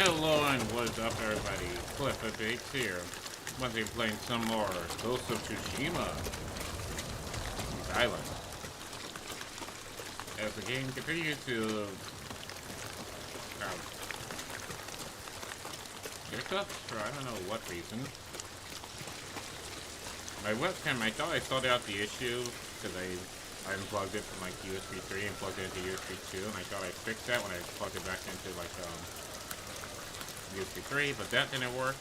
Hello and what's up everybody, Cliff Bates here. Once again playing some more Ghost of Tsushima. These islands. As the game continues to hiccups for I don't know what reason. My webcam, I thought I sorted out the issue because I unplugged it from like USB 3 and plugged it into USB 2, and I thought I fixed that when I plugged it back into like USB 3, but that didn't work.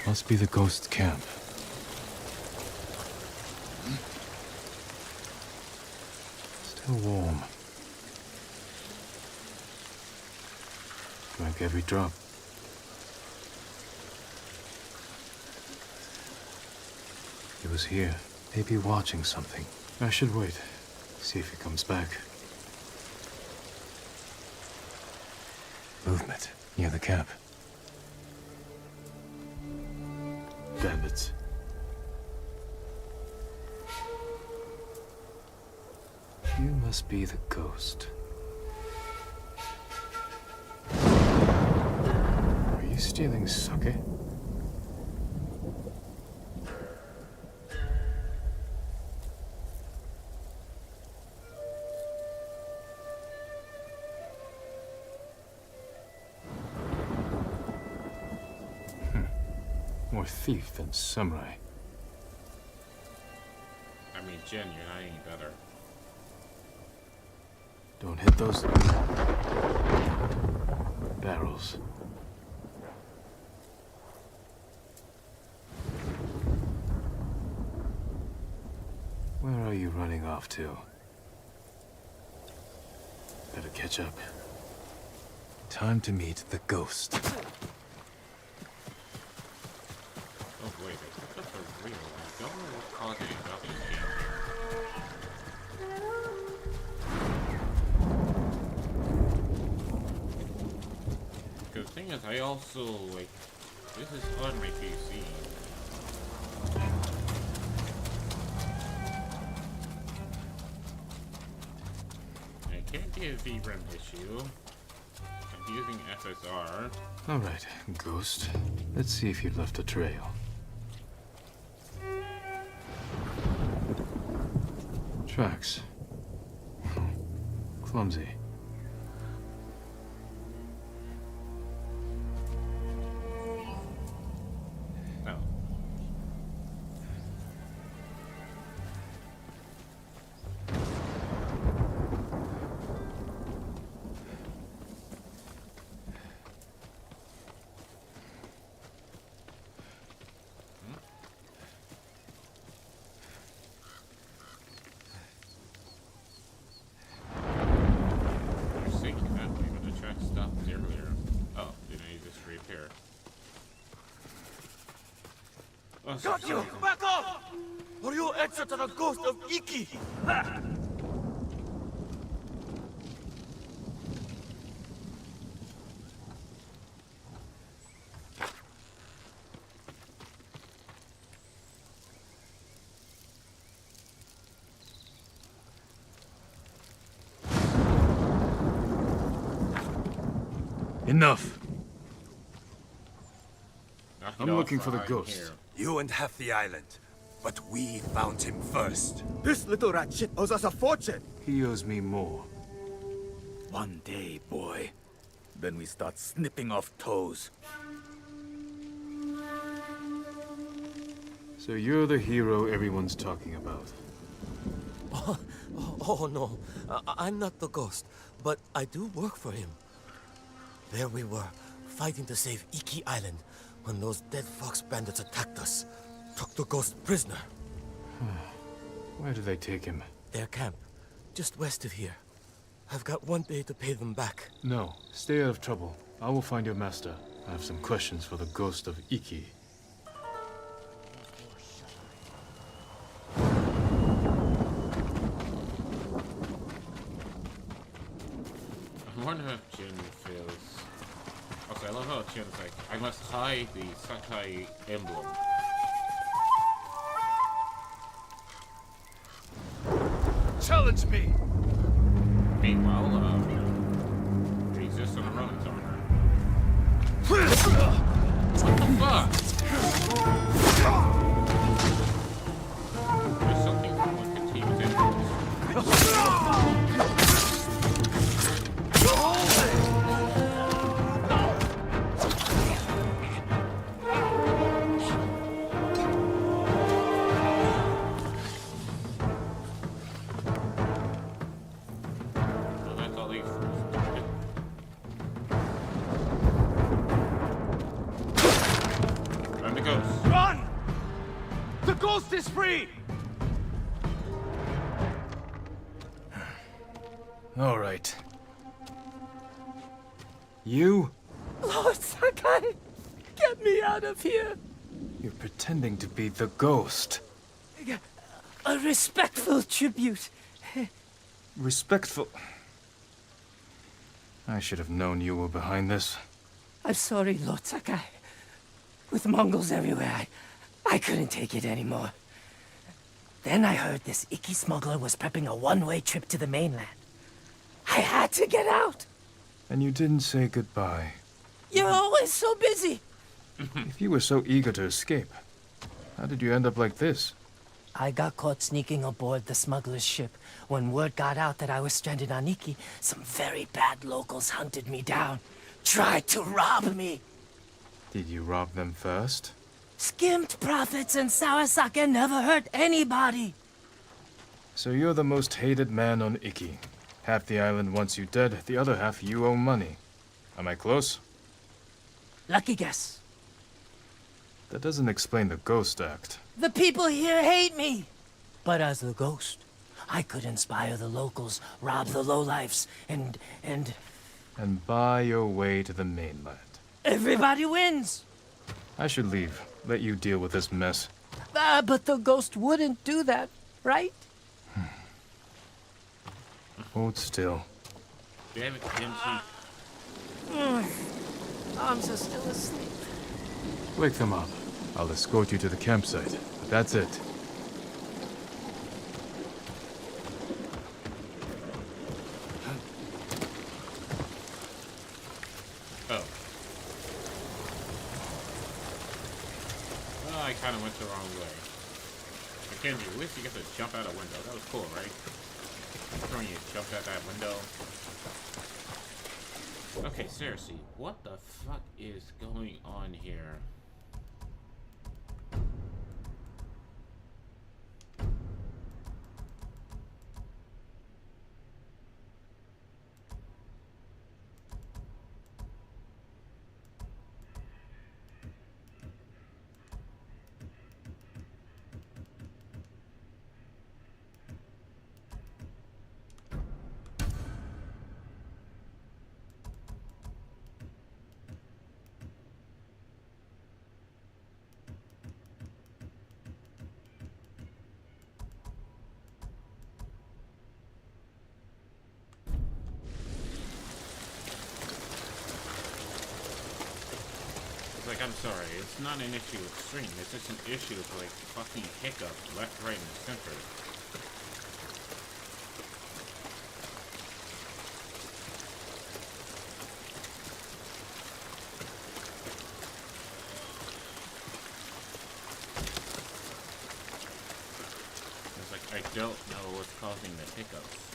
Must be the ghost camp. Still warm. Drank every drop. He was here, maybe watching something. I should wait, see if he comes back. Movement near the camp. Bandits. You must be the ghost. Are you stealing sake? More thief than samurai. I mean, Jen, you're not any better. Don't hit those barrels. Where are you running off to? Better catch up. Time to meet the ghost. Oh wait, it's just a real. I don't know what caused it about this game. Because the thing is, I also, like, this is on my PC. I can't get a VRAM issue. I'm using SSR. Alright, ghost. Let's see if you've left a trail. Tracks. Clumsy. Oh. Got you! Back off! Or you answer to the ghost of Iki! Ha! Enough! Knock it I'm off, looking for the I'm ghost. here. You and half the island. But we found him first. This little rat shit owes us a fortune. He owes me more. One day, boy. Then we start snipping off toes. So you're the hero everyone's talking about. Oh no, I'm not the ghost, but I do work for him. There we were, fighting to save Iki Island, when those dead fox bandits attacked us. Took the ghost prisoner. Where do they take him? Their camp, just west of here. I've got one day to pay them back. No, stay out of trouble. I will find your master. I have some questions for the ghost of Iki. wonder how Jin feels. Also, I love how Jin's like, I must hide the Sakai emblem. Challenge me! Meanwhile, he exists on a Ronin's armor. What the fuck? There's something wrong with Katima's influence. Well, that's all these stupid. I'm the ghost. Run! The ghost is free! All right. You? Lord Sakai, get me out of here. You're pretending to be the ghost. A respectful tribute. Respectful. I should have known you were behind this. I'm sorry, Lord Sakai. With Mongols everywhere, I couldn't take it anymore. Then I heard this Iki smuggler was prepping a one-way trip to the mainland. I had to get out. And you didn't say goodbye. You're always so busy. If you were so eager to escape, how did you end up like this? I got caught sneaking aboard the smuggler's ship. When word got out that I was stranded on Iki, some very bad locals hunted me down. Tried to rob me. Did you rob them first? Skimmed profits and Sawasaka never hurt anybody. So you're the most hated man on Iki. Half the island wants you dead, the other half you owe money. Am I close? Lucky guess. That doesn't explain the ghost act. The people here hate me. But as the ghost, I could inspire the locals, rob the lowlifes, and And buy your way to the mainland. everybody wins. I should leave. Let you deal with this mess. But the ghost wouldn't do that, right? Hold still. Damn it, Kimchi. Arms are still asleep. Wake them up. I'll escort you to the campsite. But that's it. Oh. Well, I kind of went the wrong way. Mackenzie, at least you get to jump out a window. That was cool, right? Remember when you jumped out that window? Okay, seriously, what the fuck is going on here? Like, I'm sorry, it's not an issue with stream, it's just an issue of, like, fucking hiccups left, right, and center. It's like, I don't know what's causing the hiccups.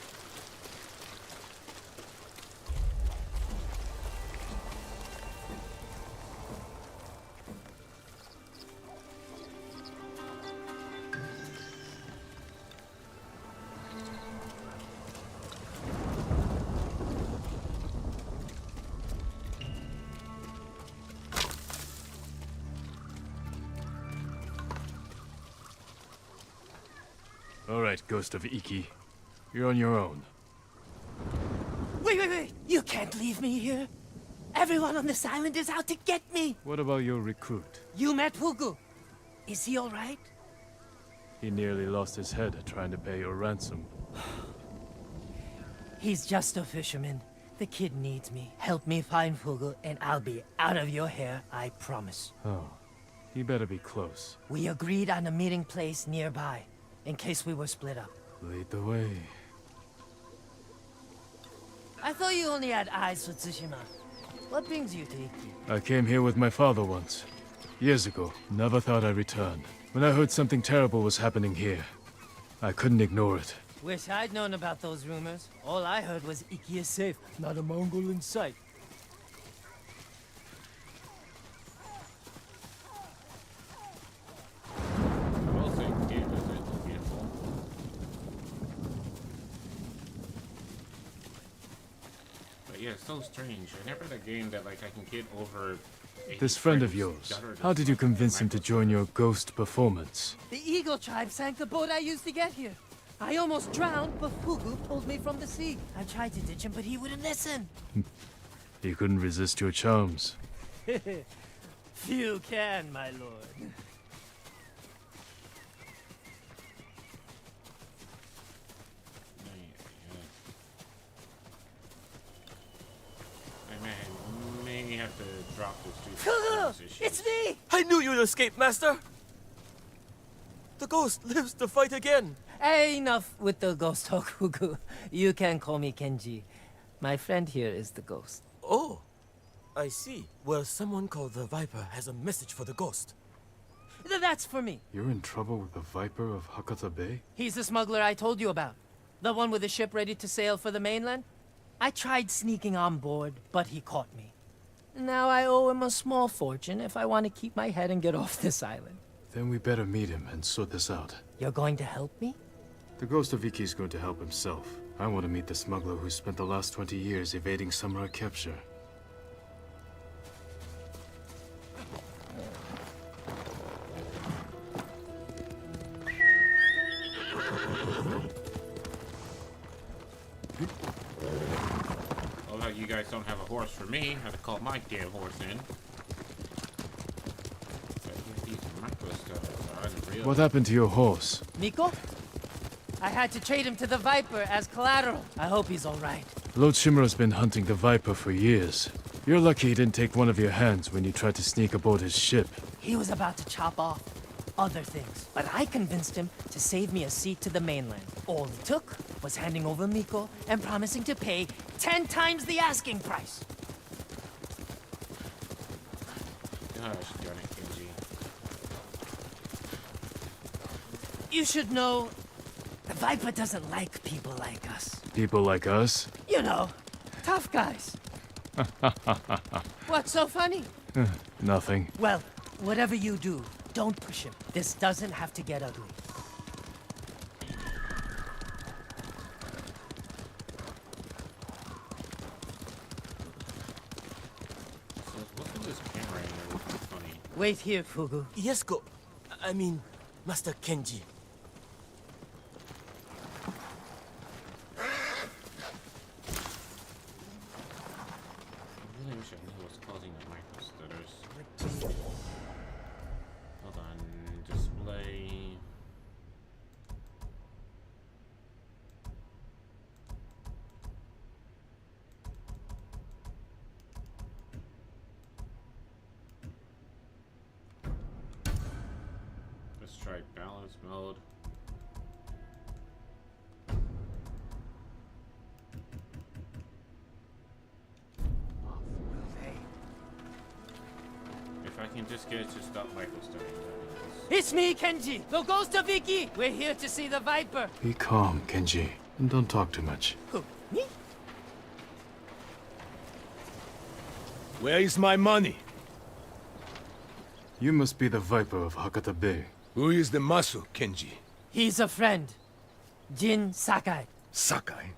All right, Ghost of Iki. You're on your own. Wait. You can't leave me here. Everyone on this island is out to get me. What about your recruit? You met Fugu. Is he all right? He nearly lost his head trying to pay your ransom. He's just a fisherman. The kid needs me. Help me find Fugu, and I'll be out of your hair, I promise. Oh, you better be close. We agreed on a meeting place nearby, in case we were split up. Lead the way. I thought you only had eyes for Tsushima. What brings you to Iki? I came here with my father once. Years ago. Never thought I'd return. When I heard something terrible was happening here, I couldn't ignore it. Wish I'd known about those rumors. All I heard was Iki is safe, not a Mongol in sight. I will say the game is beautiful. But yeah, it's so strange. I never had a game that like I can get over. 80 This friend of frames yours, stuttered how as did you fucking convince him to join your ghost performance? The Eagle tribe sank the boat I used to get here. I almost drowned, but Fugu pulled me from the sea. I tried to ditch him, but he wouldn't listen. He couldn't resist your charms. Few can, my lord. I may have to drop this due to Fugu! performance issues. It's me! I knew you'd escape, Master! The ghost lives to fight again! Hey, enough with the ghost talk, Fugu. You can call me Kenji. My friend here is the ghost. Oh, I see. Well, someone called the Viper has a message for the ghost. That's for me. You're in trouble with the Viper of Hakata Bay? He's the smuggler I told you about. The one with the ship ready to sail for the mainland. I tried sneaking on board, but he caught me. Now I owe him a small fortune if I want to keep my head and get off this island. Then we better meet him and sort this out. You're going to help me? The ghost of Iki's going to help himself. I want to meet the smuggler who spent the last 20 years evading samurai capture. Oh, no, you guys don't have a horse for me. I have to call my damn horse in. These macro stuff are unreal. What happened to your horse? Miko? I had to trade him to the Viper as collateral. I hope he's all right. Lord Shimura's been hunting the Viper for years. You're lucky he didn't take one of your hands when you tried to sneak aboard his ship. He was about to chop off other things, but I convinced him to save me a seat to the mainland. All it took was handing over Miko and promising to pay 10 times the asking price. Gosh, darn it, Kenji. You should know, the Viper doesn't like people like us. People like us? You know, tough guys. What's so funny? Nothing. Well, whatever you do, don't push him. This doesn't have to get ugly. So what's with this camera in there? Which is funny. Wait here, Fugu. Yes, I mean, Master Kenji. I really wish I knew what's causing the micro stutters. Hold on, display. Let's try balance mode. If I can just get it to stop micro stuttering, that is. It's me, Kenji, the ghost of Iki. We're here to see the Viper. Be calm, Kenji, and don't talk too much. Who? Me? Where is my money? You must be the Viper of Hakata Bay. Who is the Masu, Kenji? He's a friend. Jin Sakai. Sakai.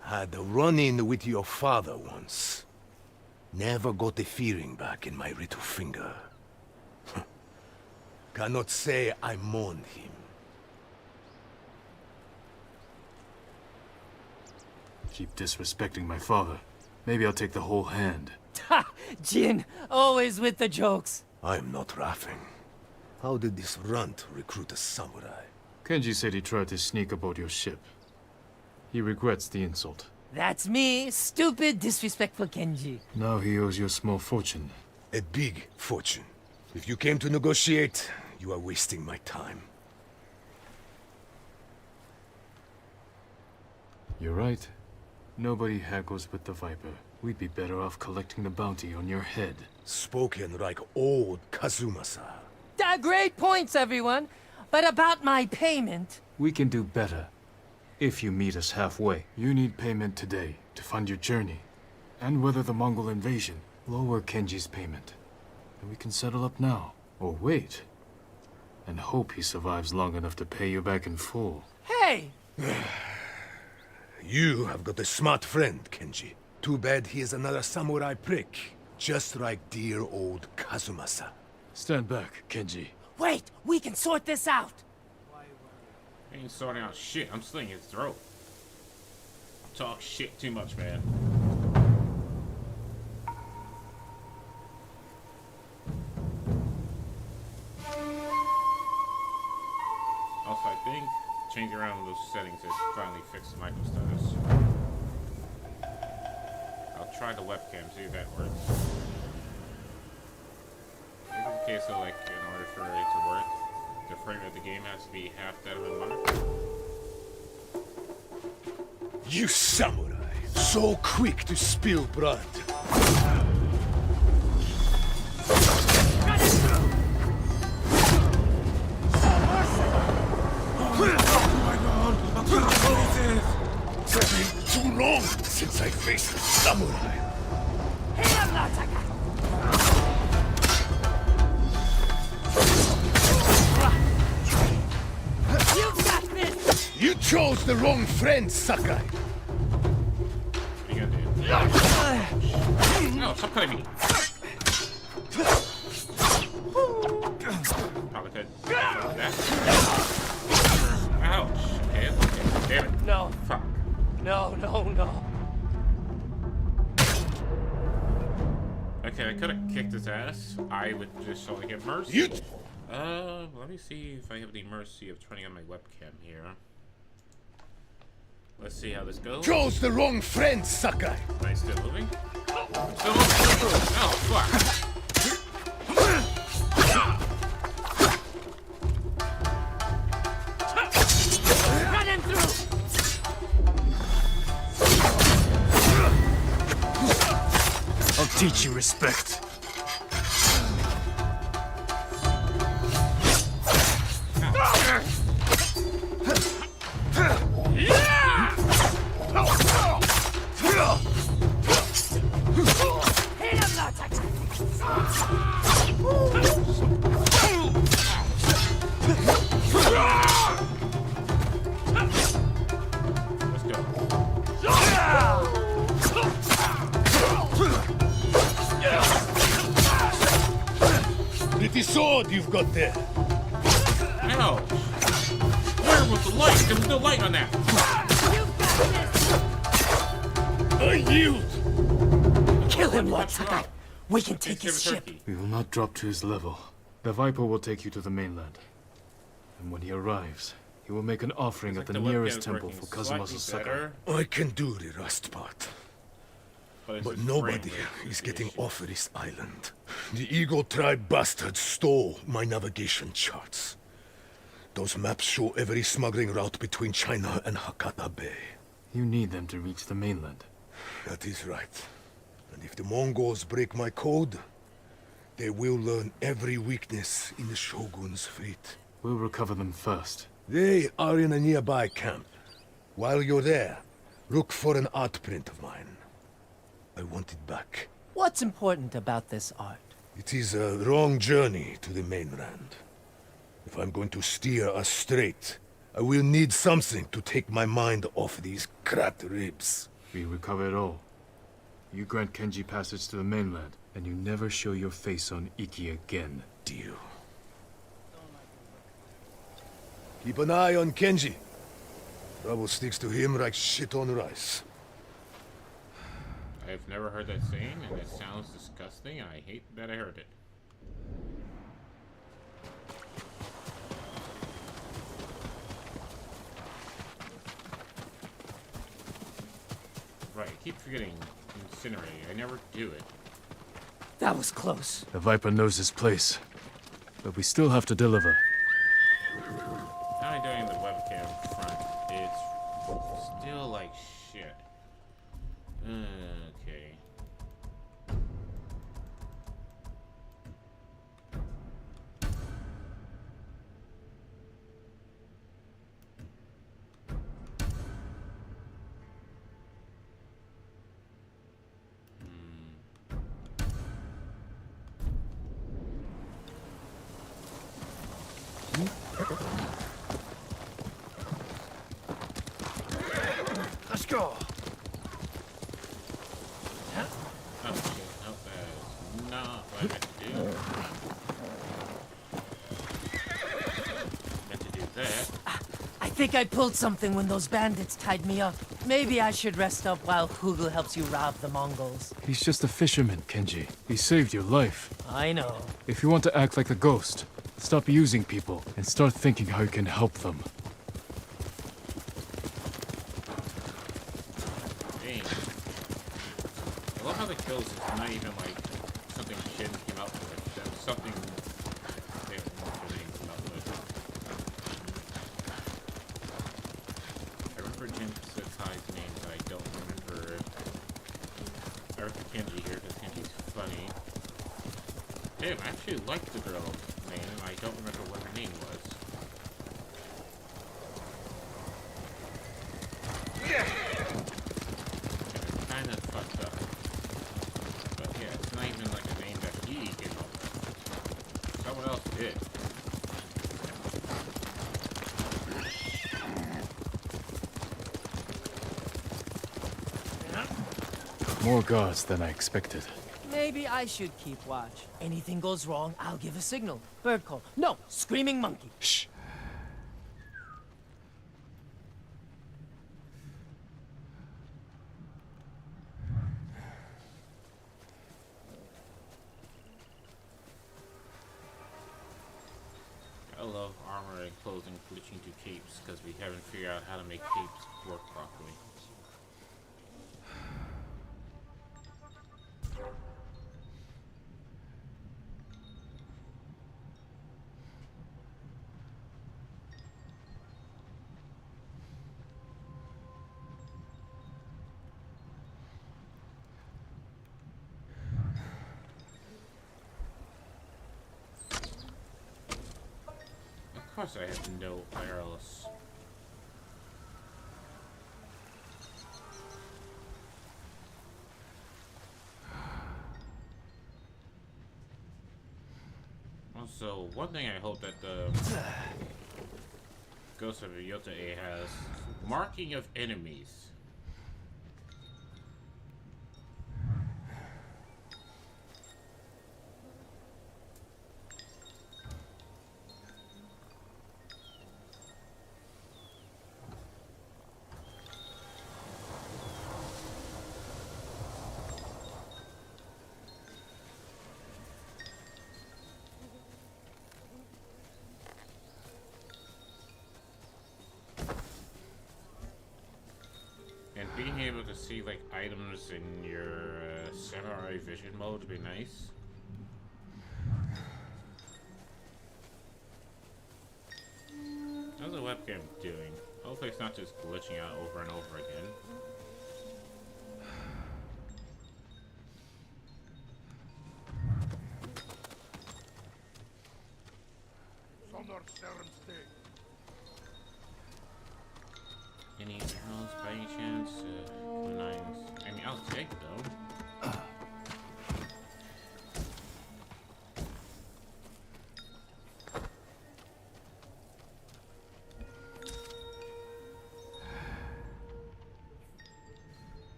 Had a run-in with your father once. Never got the feeling back in my little finger. Cannot say I mourned him. Keep disrespecting my father. Maybe I'll take the whole hand. Ha! Jin, always with the jokes. I'm not laughing. How did this runt recruit a samurai? Kenji said he tried to sneak aboard your ship. He regrets the insult. That's me, stupid, disrespectful Kenji. Now he owes you a small fortune. A big fortune. If you came to negotiate, you are wasting my time. You're right. Nobody haggles with the Viper. We'd be better off collecting the bounty on your head. Spoken like old Kazumasa. Great points, everyone. But about my payment... We can do better. If you meet us halfway. You need payment today to fund your journey. And weather the Mongol invasion. Lower Kenji's payment. And we can settle up now. Or wait. And hope he survives long enough to pay you back in full. Hey! You have got a smart friend, Kenji. Too bad he is another samurai prick. Just like dear old Kazumasa. Stand back, Kenji. Wait, we can sort this out. I ain't sorting out shit. I'm slitting his throat. Talk shit too much, man. Also, I think changing around those settings has finally fixed the micro status. I'll try the webcam, see if that works. Maybe in case of, like, in order for it to work, the frame of the game has to be half that of a monitor. You samurai, so quick to spill blood. It's been too long since I faced a samurai. You chose the wrong friend, Sakai. What are you gonna do? No, stop cutting me. Probably could. Like that. Ouch. Okay, okay. Damn it. No. Fuck. No. Okay, I could have kicked his ass. I would just only get mercy. You... Let me see if I have the mercy of turning on my webcam here. Let's see how this goes. chose the wrong friend, Sakai. Am I still moving? Still moving? Oh, fuck. Run him through! I'll teach you respect. Let's go. Pretty sword you've got there. Ow! Where was the light? There was no light on that. I yield. Kill him, Lord Sakai. We can take his ship. We will not drop to his level. The Viper will take you to the mainland. And when he arrives, he will make an offering at the nearest temple for Kazumasa Sakai. I can do the rust part. But nobody is getting off this island. The Eagle Tribe bastards stole my navigation charts. Those maps show every smuggling route between China and Hakata Bay. You need them to reach the mainland. That is right. And if the Mongols break my code, they will learn every weakness in the Shogun's fleet. We'll recover them first. They are in a nearby camp. While you're there, look for an art print of mine. I want it back. What's important about this art? It is a long journey to the mainland. If I'm going to steer us straight, I will need something to take my mind off these cracked ribs. We recover it all. You grant Kenji passage to the mainland, and you never show your face on Iki again. Deal. Keep an eye on Kenji. Trouble sticks to him like shit on rice. I've never heard that saying, and it sounds disgusting, and I hate that I heard it. Right, I keep forgetting incinerating. I never do it. That was close. The Viper knows his place, but we still have to deliver. How am I doing the webcam front? It's still like shit. Okay. Let's go. Oh shit, no, that's not what I meant to do. Meant to do that. I think I pulled something when those bandits tied me up. Maybe I should rest up while Hugel helps you rob the Mongols. He's just a fisherman, Kenji. He saved your life. I know. If you want to act like a ghost, stop using people and start thinking how you can help them. Dang. I love how the kills is not even like something Shin came out with. That was something they came out with. I remember Jin Sakai's name, but I don't remember it. I remember Kenji here because Kenji's funny. Damn, I actually like the girl's name, and I don't remember what her name was. Kind of fucked up. But yeah, it's not even like a name that he came up with. Someone else did. More guards than I expected. Maybe I should keep watch. Anything goes wrong, I'll give a signal. Bird call. No, screaming monkey. Shh. I love armor and clothing glitching to capes because we haven't figured out how to make capes work properly. Of course I have no wireless. Also, one thing I hope that the Ghost of Ryota A has marking of enemies. And being able to see like items in your samurai vision mode would be nice. How's the webcam doing? Hopefully it's not just glitching out over and over again. Any journals by any chance? Nines. I mean, I'll take them.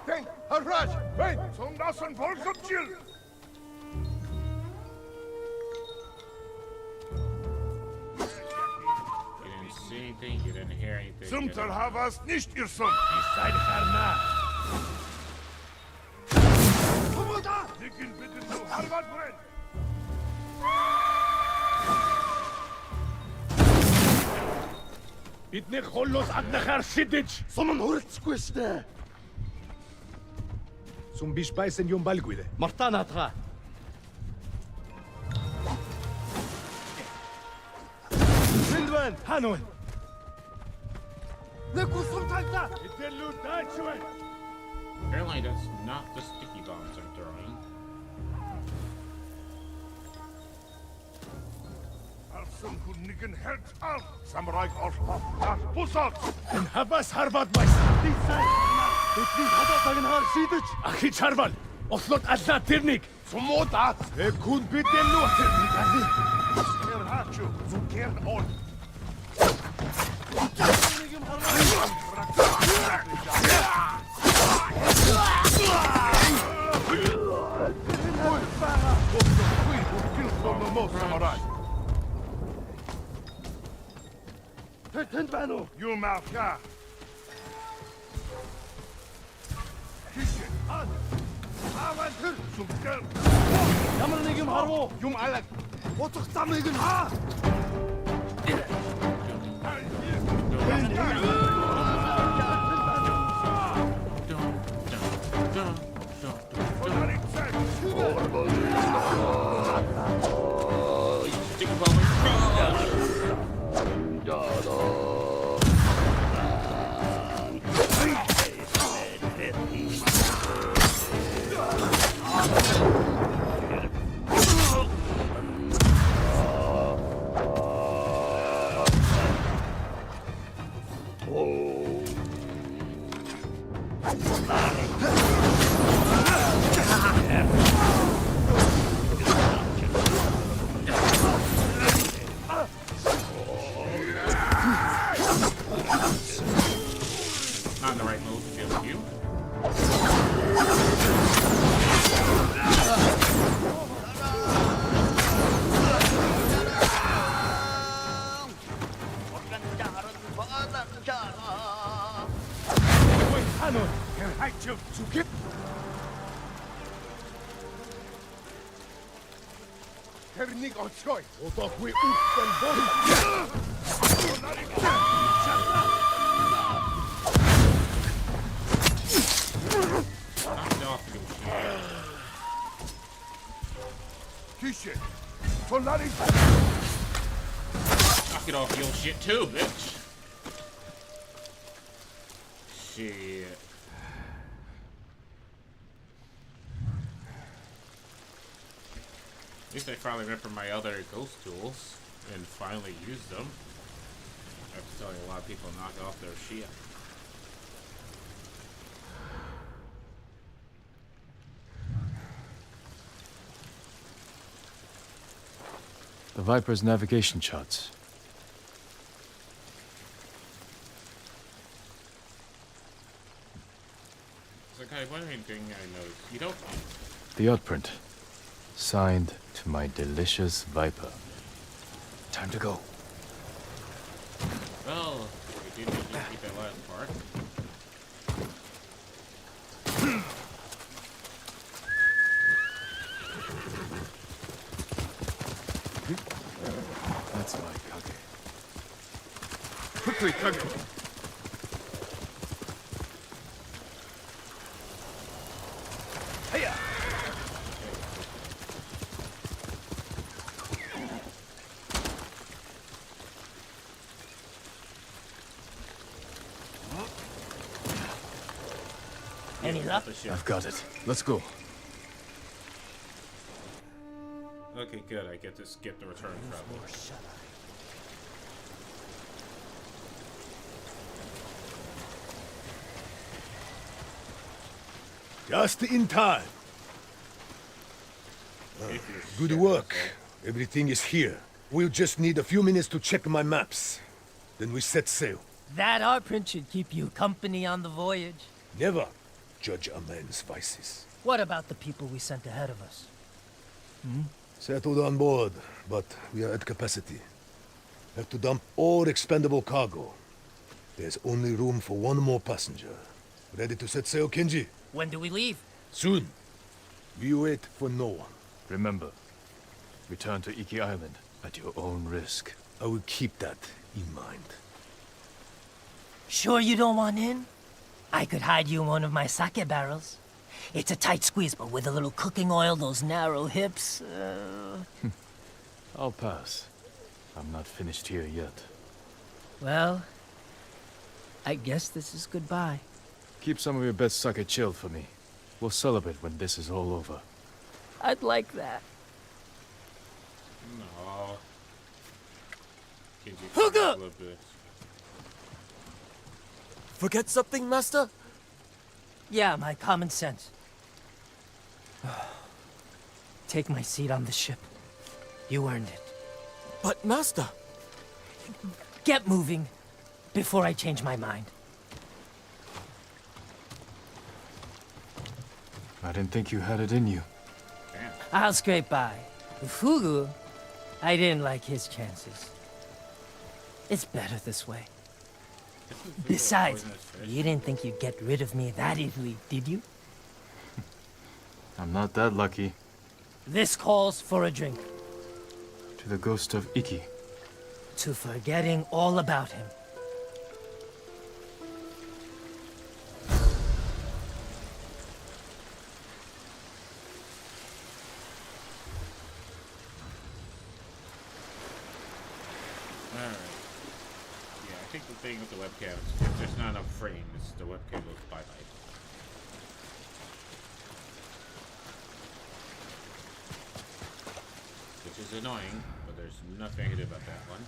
Denk, Harraj, wait! Zum das ein Volksabschild! anything. You didn't hear anything. Zumter havas nicht ihr Son. Seid hernach! Dicken bitte zu Harvard brennt. Бидний холлоос агнахаар шидэж! Суман хүрэлцэхгүй штэ. Сум биш байсан юм балгүй. Мартанаатгаа! Синдвэн Ханун! Нэку сум тагна. Итерлүү дайчвэн! Apparently that's not the sticky bombs I'm throwing. Alsum kunnigen hert al. Samurai orpa. Pusat. Энэ хавас харваад байсан. Бидний хадаа тагнахаар шидэж! Ахи чарвал! Ослоод аллаа тэрнийг! Сумуудаа. Күн бидэм нүү тэрнийг алли! Ер хачу. Зукер ол. Тэнд байна уу? Юу мафка. Кишин. Авантүр. Зукер. Ямар нэг юм харав уу? Юм алаг. Утга замыг нь хаа. Sticky bomb. Not in the right mode to deal with you. Ханун! Хачу. Зукер. Тэрнийг оцгой. Удаагүй үхэн бол! Knock it off, you shit. Kişin. Sonları. Knock it off your shit too, bitch. Shit. At least I finally remembered my other ghost tools and finally used them. I have to tell you, a lot of people knock off their shit. The Viper's navigation charts. It's like, one thing I noticed, you don't... The outprint. Signed to my delicious Viper. Time to go. Well, we didn't repeat that last part. That's my Kage. Quickly, Kage. Any luck? The shit. I've got it. Let's go. Okay, good. I get to skip the return travel. Just in time. Good work. Everything is here. We'll just need a few minutes to check my maps. Then we set sail. That outprint should keep you company on the voyage. Never judge a man's vices. What about the people we sent ahead of us? Settled on board, but we are at capacity. Have to dump all expendable cargo. There's only room for one more passenger. Ready to set sail, Kenji? When do we leave? Soon. We wait for no one. Remember, return to Iki Island at your own risk. I will keep that in mind. Sure you don't want in? I could hide you in one of my sake barrels. It's a tight squeeze, but with a little cooking oil, those narrow hips... I'll pass. I'm not finished here yet. Well, I guess this is goodbye. Keep some of your best sake chilled for me. We'll celebrate when this is all over. I'd like that. No. Kenji, Huga! a little bit. Forget something, Master? Yeah, my common sense. Take my seat on the ship. You earned it. But, Master... Get moving before I change my mind. I didn't think you had it in you. Damn. I'll scrape by. Fugu, I didn't like his chances. It's better this way. Besides, you didn't think you'd get rid of me that easily, did you? I'm not that lucky. This calls for a drink. To the ghost of Iki. To forgetting all about him. Alright. Yeah, I think the thing with the webcam is if there's not enough frames, the webcam goes bye-bye. Which is annoying, but there's nothing I can do about that one.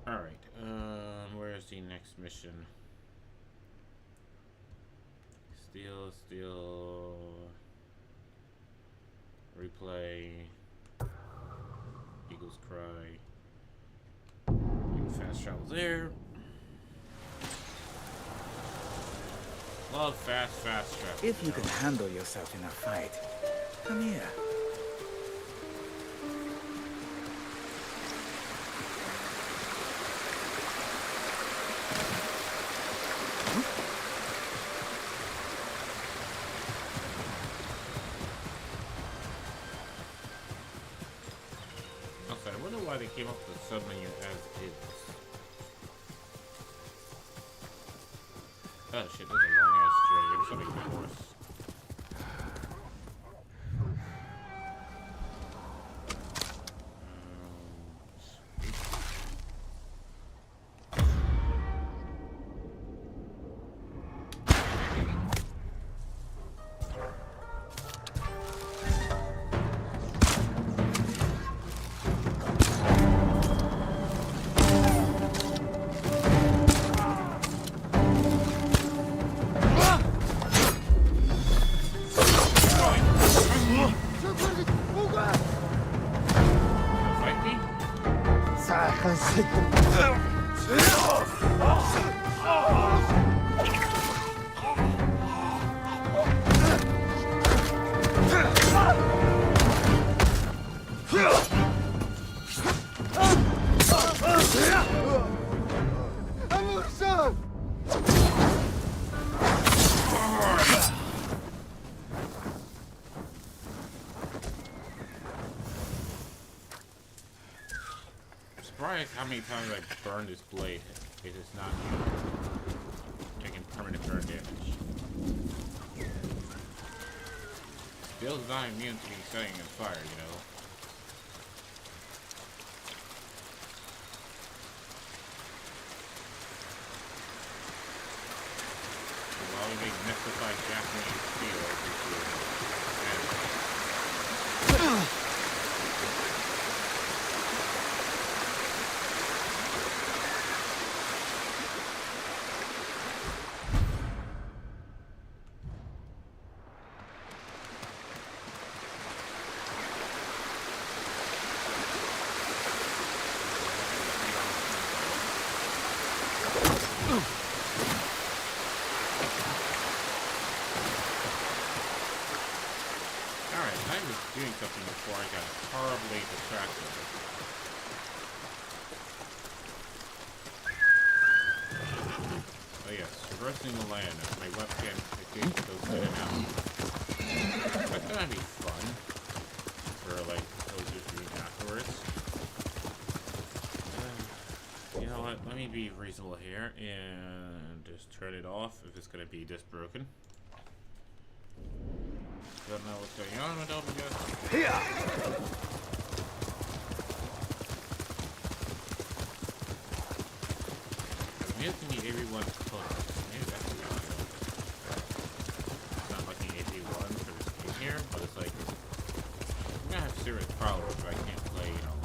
Alright, where's the next mission? Steal, replay, Eagle's Cry, fast travel there. Love fast travel. If you can handle yourself in a fight, come here. Okay, I wonder why they came up with the sub-menu as is. Oh shit, there's a long ass journey. Maybe something for us. Fight me? I'm surprised how many times I burned this blade. It is not taking permanent burn damage. Steel is not immune to being setting on fire, you know. So while we make mystified Japanese steel, I was doing something before I got horribly distracted. Oh yes, traversing the land as my webcam occasionally goes in and out. That's gonna be fun for like those who are doing afterwards. You know what? Let me be reasonable here and just turn it off if it's gonna be this broken. Don't know what's going on with OBS. I'm guessing everyone's close. Maybe that's the guy. It's not like an AV1 for this game here, but it's like I'm gonna have serious problems if I can't play, you know.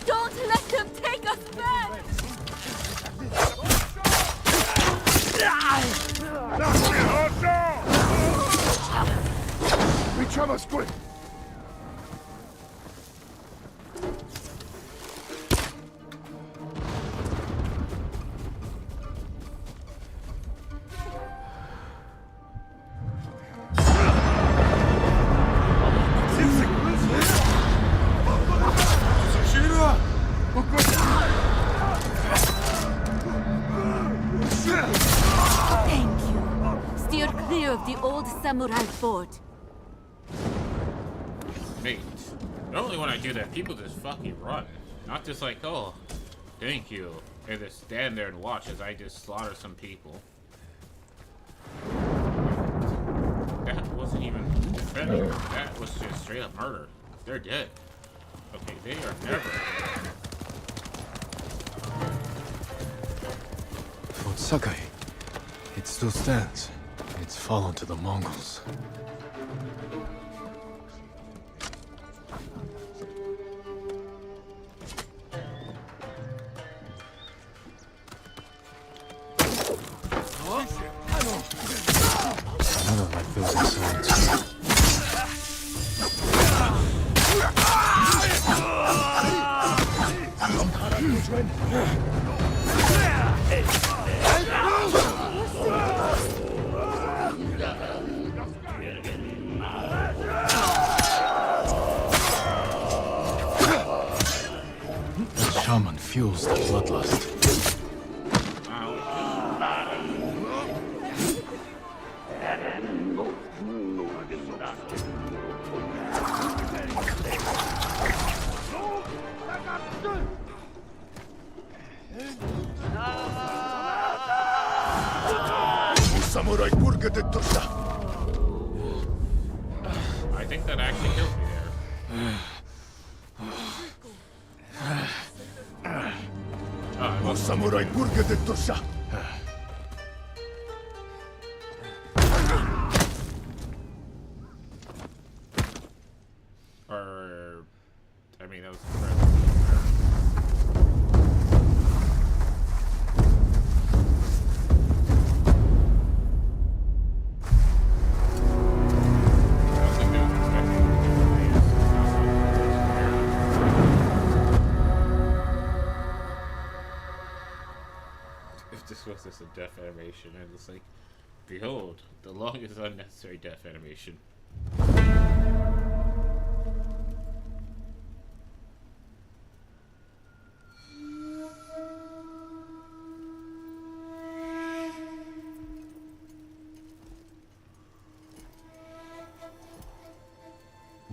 Don't let them take us back! Reach quick! Thank you. Steer clear of the old samurai fort. Mate, normally when I do that, people just fucking run. Not just like, oh, thank you, and just stand there and watch as I just slaughter some people. That wasn't even defending. That was just straight up murder. They're dead. Okay, they are never. Fort Sakai. It still stands. It's fallen to the Mongols. Another like those I saw in Tsushima. The shaman fuels the bloodlust. Samurai purga de Tosha. I think that actually killed me there. O samurai purga de Tosha. Or, I mean, that was if this was just a death animation, and it's like, behold, the longest unnecessary death animation.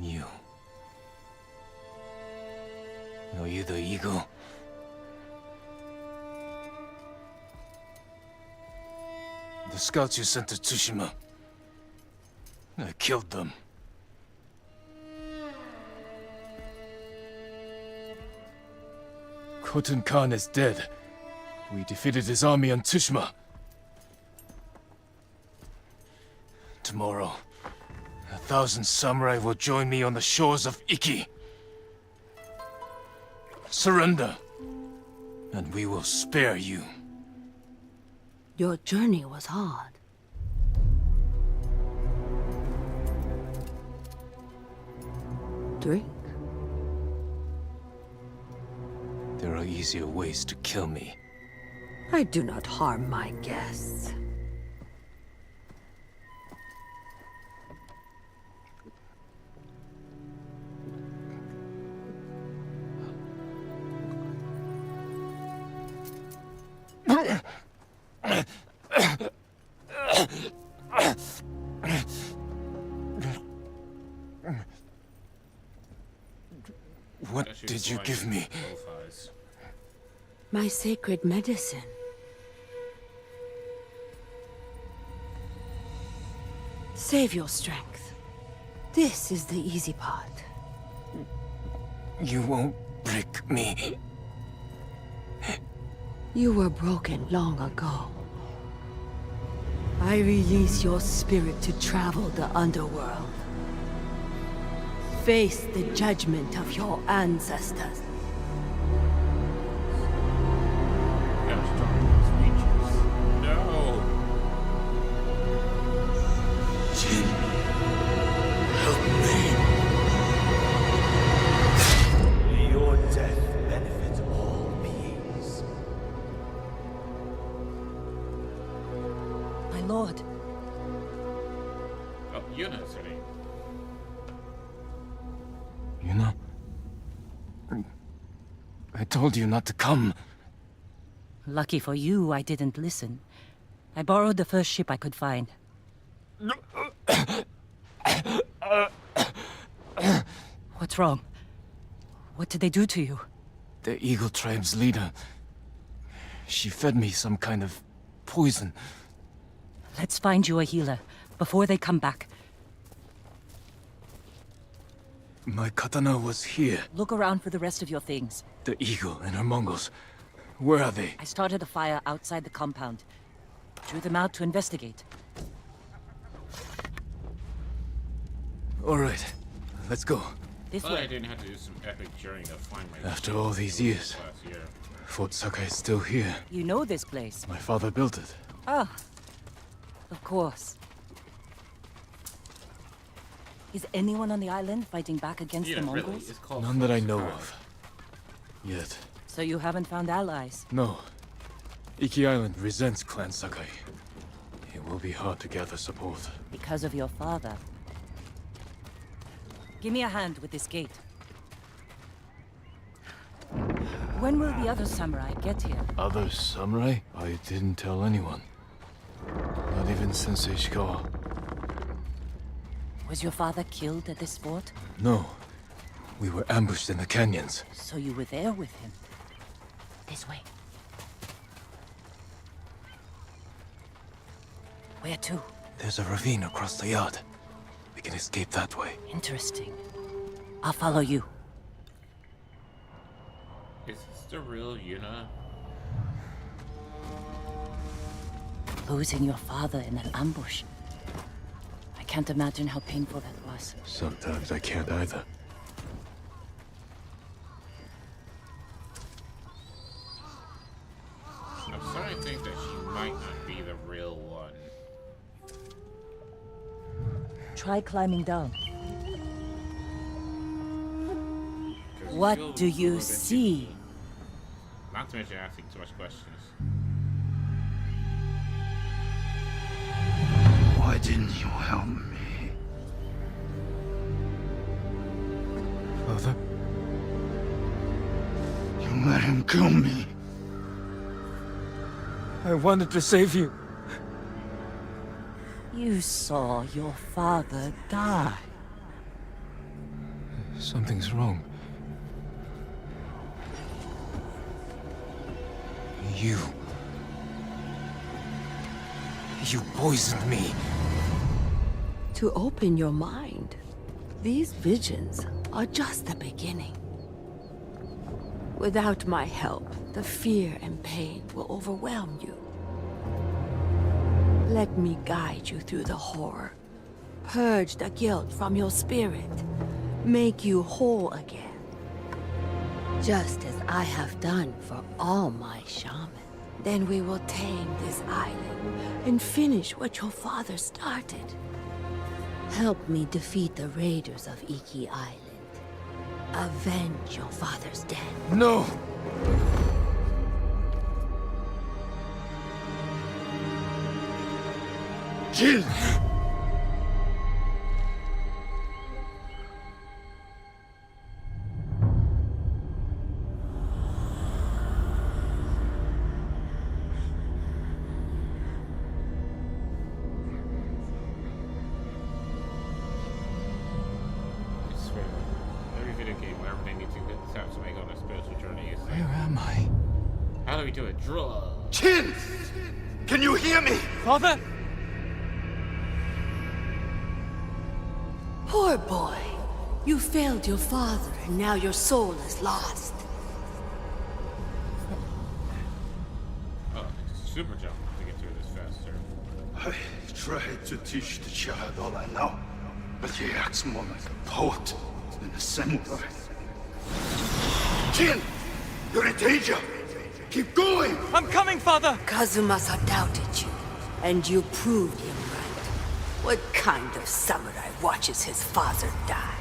You. Are you the eagle? The scouts you sent to Tsushima. I killed them. Khotun Khan is dead. We defeated his army on Tsushima. Tomorrow, 1,000 samurai will join me on the shores of Iki. Surrender, and we will spare you. Your journey was hard. Drink. There are easier ways to kill me. I do not harm my guests. What did you give me? My sacred medicine. Save your strength. This is the easy part. You won't break me. You were broken long ago. I release your spirit to travel the underworld. Face the judgment of your ancestors. No! Jin, help me. May your death benefit all beings. My lord. Oh, Yuna's her name. You know? I told you not to come. Lucky for you, I didn't listen. I borrowed the first ship I could find. What's wrong? What did they do to you? The Eagle Tribe's leader. She fed me some kind of poison. Let's find you a healer, before they come back. My katana was here. Look around for the rest of your things. The Eagle and her Mongols. Where are they? I started a fire outside the compound. Drew them out to investigate. All right, let's go. This Well, I way. didn't have to do some epic journey to find my... After all these years, last year. Fort Sakai is still here. You know this place. My father built it. Ah, of course. Is anyone on the island fighting back against Yeah, the really. Mongols? It's called None that I Fort know Sakai. of. Yet. So you haven't found allies? No. Iki Island resents Clan Sakai. It will be hard to gather support. Because of your father. Give me a hand with this gate. When will the other samurai get here? Other samurai? I didn't tell anyone. Not even Sensei Ishikawa. Was your father killed at this fort? No. We were ambushed in the canyons. So you were there with him? This way. Where to? There's a ravine across the yard. We can escape that way. Interesting. I'll follow you. Is this the real Yuna? Losing your father in an ambush. I can't imagine how painful that was. Sometimes I can't either. I'm starting to think that she might not be the real one. Try climbing down. 'Cause it What feels do a you little bit too- see? Not to mention asking too much questions. Why didn't you help me? Father? You let him kill me. I wanted to save you. You saw your father die. Something's wrong. You poisoned me. To open your mind, these visions are just the beginning. Without my help, the fear and pain will overwhelm you. Let me guide you through the horror. Purge the guilt from your spirit. Make you whole again. just as I have done for all my shamans. Then we will tame this island and finish what your father started. Help me defeat the raiders of Iki Island. Avenge your father's death. No! Jill! I swear, every video game, whenever they need to get have somebody go on a spiritual journey, it's like, Where am I? how do we do it? Drugs. Jill! Can you hear me? Father? Poor boy. You failed your father, and now your soul is lost. Oh, super jump to get through this faster. I tried to teach the child all I know, but he acts more like a poet than a samurai. Jin! You're in danger! Keep going! I'm coming, Father! Kazumasa doubted you, and you proved him right. What kind of samurai watches his father die?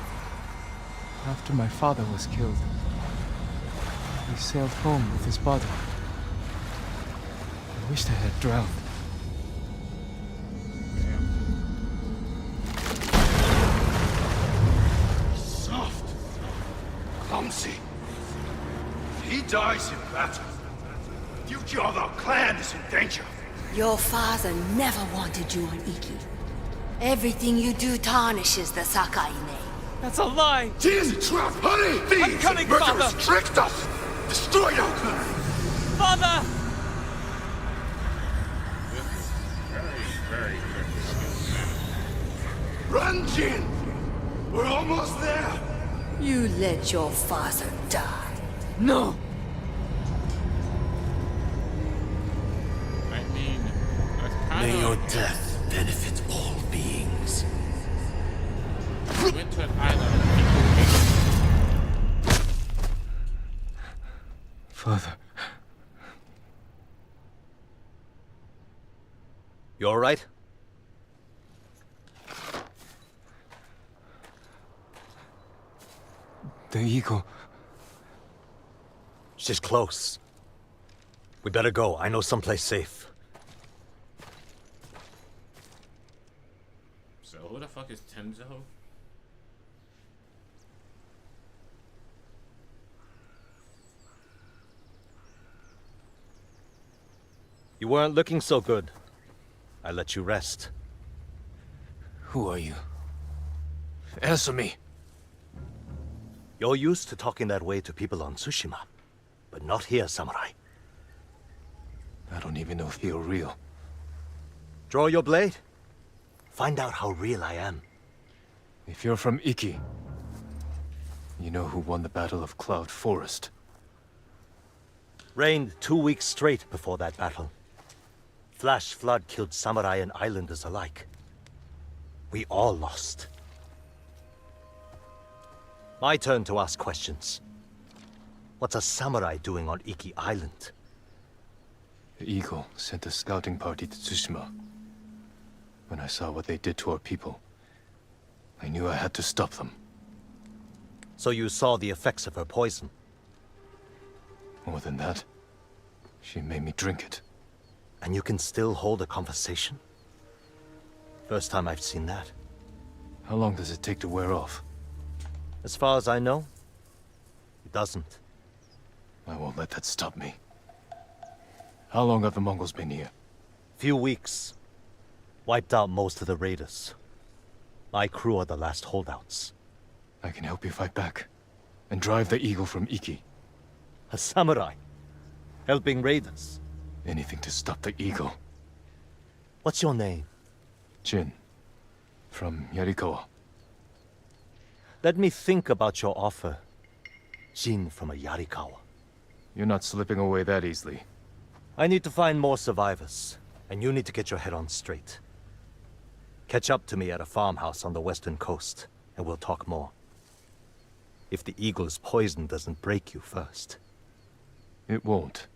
After my father was killed, he sailed home with his body. I wished I had drowned. Soft. Clumsy. He dies in battle. The future of our clan is in danger. Your father never wanted you on Iki. Everything you do tarnishes the Sakai name. That's a lie! Jin! Trap! Hurry! Thieves! coming, Murderers Father! tricked us! Destroyed our clan! Father! This is very tricky. Run, Jin! We're almost there! You let your father die. No! I mean, that's kind May your of... death benefit all beings. We went to an island. Father. You all right? The eagle. She's close. We better go. I know someplace safe. So who the fuck is Tenzo? You weren't looking so good. I let you rest. Who are you? Answer me. You're used to talking that way to people on Tsushima, but not here, Samurai. I don't even know if you're real. Draw your blade. Find out how real I am. If you're from Iki, you know who won the Battle of Cloud Forest. Rained 2 weeks straight before that battle. Flash flood killed samurai and islanders alike. We all lost. My turn to ask questions. What's a samurai doing on Iki Island? The Eagle sent a scouting party to Tsushima. When I saw what they did to our people, I knew I had to stop them. So you saw the effects of her poison? More than that, she made me drink it. And you can still hold a conversation? First time I've seen that. How long does it take to wear off? As far as I know, it doesn't. I won't let that stop me. How long have the Mongols been here? Few weeks. Wiped out most of the raiders. My crew are the last holdouts. I can help you fight back. And drive the Eagle from Iki. A samurai. Helping raiders. Anything to stop the Eagle. What's your name? Jin. From Yarikawa. Let me think about your offer. Jin from a Yarikawa. You're not slipping away that easily. I need to find more survivors, and you need to get your head on straight. Catch up to me at a farmhouse on the western coast, and we'll talk more. If the eagle's poison doesn't break you first. It won't.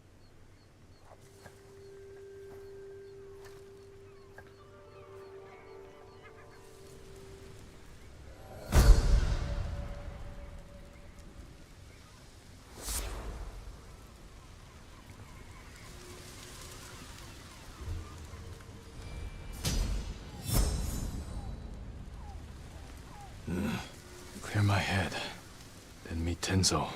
Clear my head. Then meet Tenzo.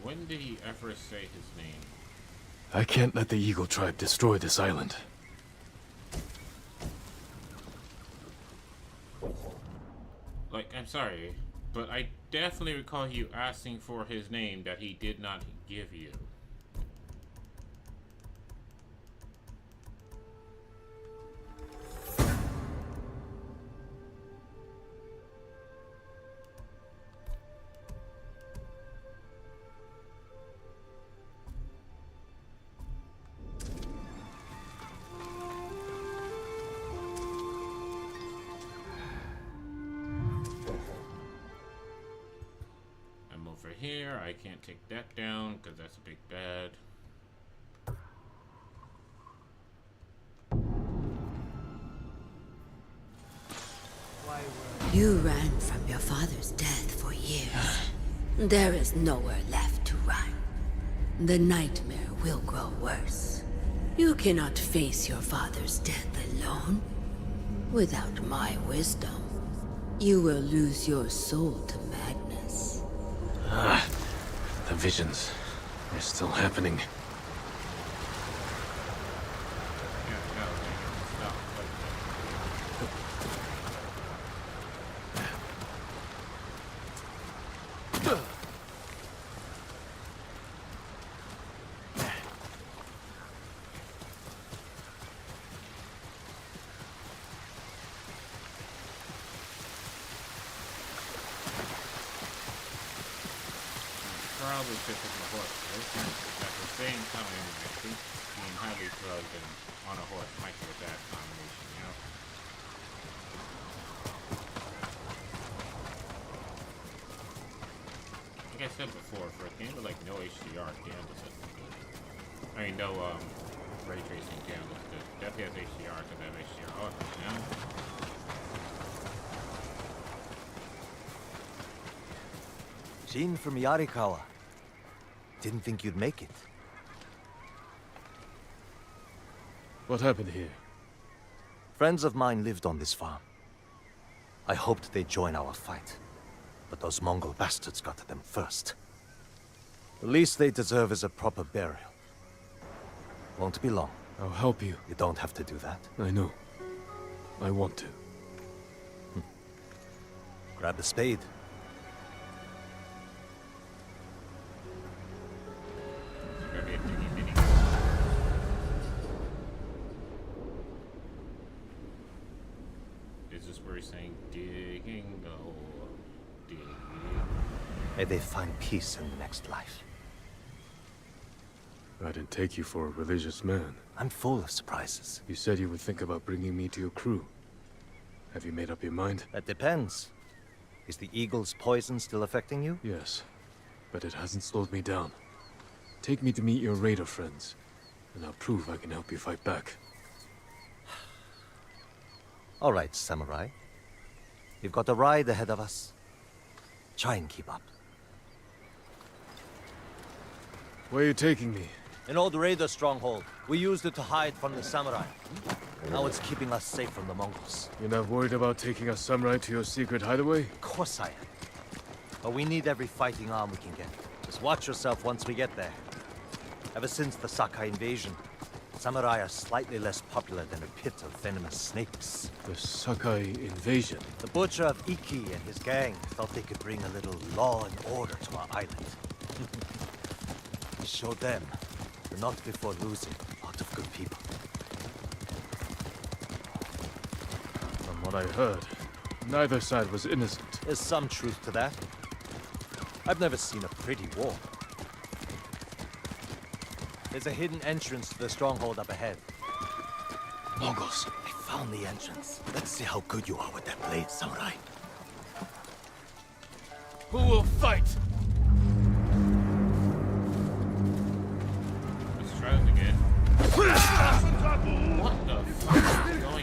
When did he ever say his name? I can't let the Eagle Tribe destroy this island. Like, I'm sorry, but I definitely recall you asking for his name that he did not give you. Over here, I can't take that down because that's a big bad. You ran from your father's death for years. There is nowhere left to run. The nightmare will grow worse. You cannot face your father's death alone. Without my wisdom, you will lose your soul to madness. The visions. They're still happening. Probably fit with the horse, right? At the same time, I think being highly drugged and on a horse might be a bad combination, you know? Like I said before, for a game with like no HDR, damn does it look good. I mean, no ray tracing, damn looks good. Definitely has HDR because I have HDR on, you know? Jin from Yarikawa. Didn't think you'd make it. What happened here? Friends of mine lived on this farm. I hoped they'd join our fight, but those Mongol bastards got to them first. The least they deserve is a proper burial. Won't be long. I'll help you. You don't have to do that. I know. I want to. Grab the spade. Is this where he's saying digging? Oh, digging. May they find peace in the next life. I didn't take you for a religious man. I'm full of surprises. You said you would think about bringing me to your crew. Have you made up your mind? That depends. Is the eagle's poison still affecting you? Yes, but it hasn't slowed me down. Take me to meet your raider friends, and I'll prove I can help you fight back. All right, samurai. We've got a ride ahead of us. Try and keep up. Where are you taking me? An old raider stronghold. We used it to hide from the samurai. Now it's keeping us safe from the Mongols. You're not worried about taking a samurai to your secret hideaway? Of course I am. But we need every fighting arm we can get. Just watch yourself once we get there. Ever since the Sakai invasion, samurai are slightly less popular than a pit of venomous snakes. The Sakai invasion? The butcher of Iki and his gang thought they could bring a little law and order to our island. We showed them, but not before losing a lot of good people. From what I heard, neither side was innocent. There's some truth to that. I've never seen a pretty war. There's a hidden entrance to the stronghold up ahead. Mongols. I found the entrance. Let's see how good you are with that blade, samurai. Who will fight? Let's try this again.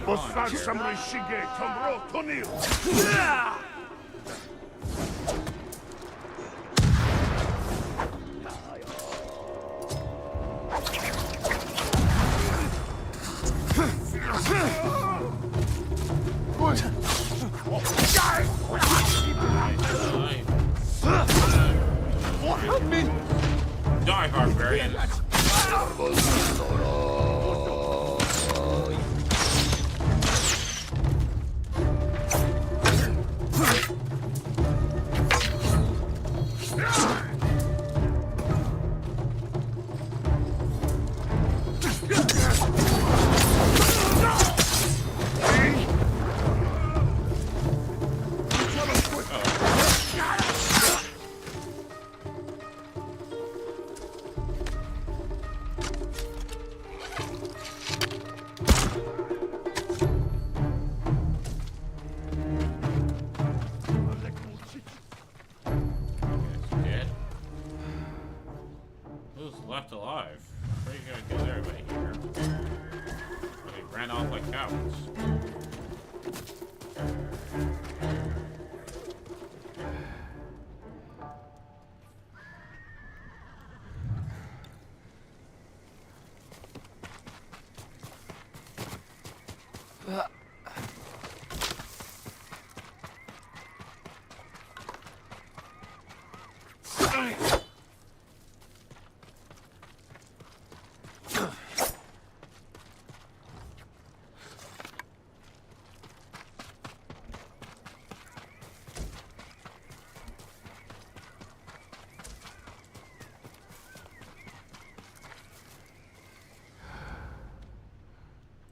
What the fuck is going on here? Die, barbarians! Left alive. How are you gonna get everybody here? They ran off like cowards.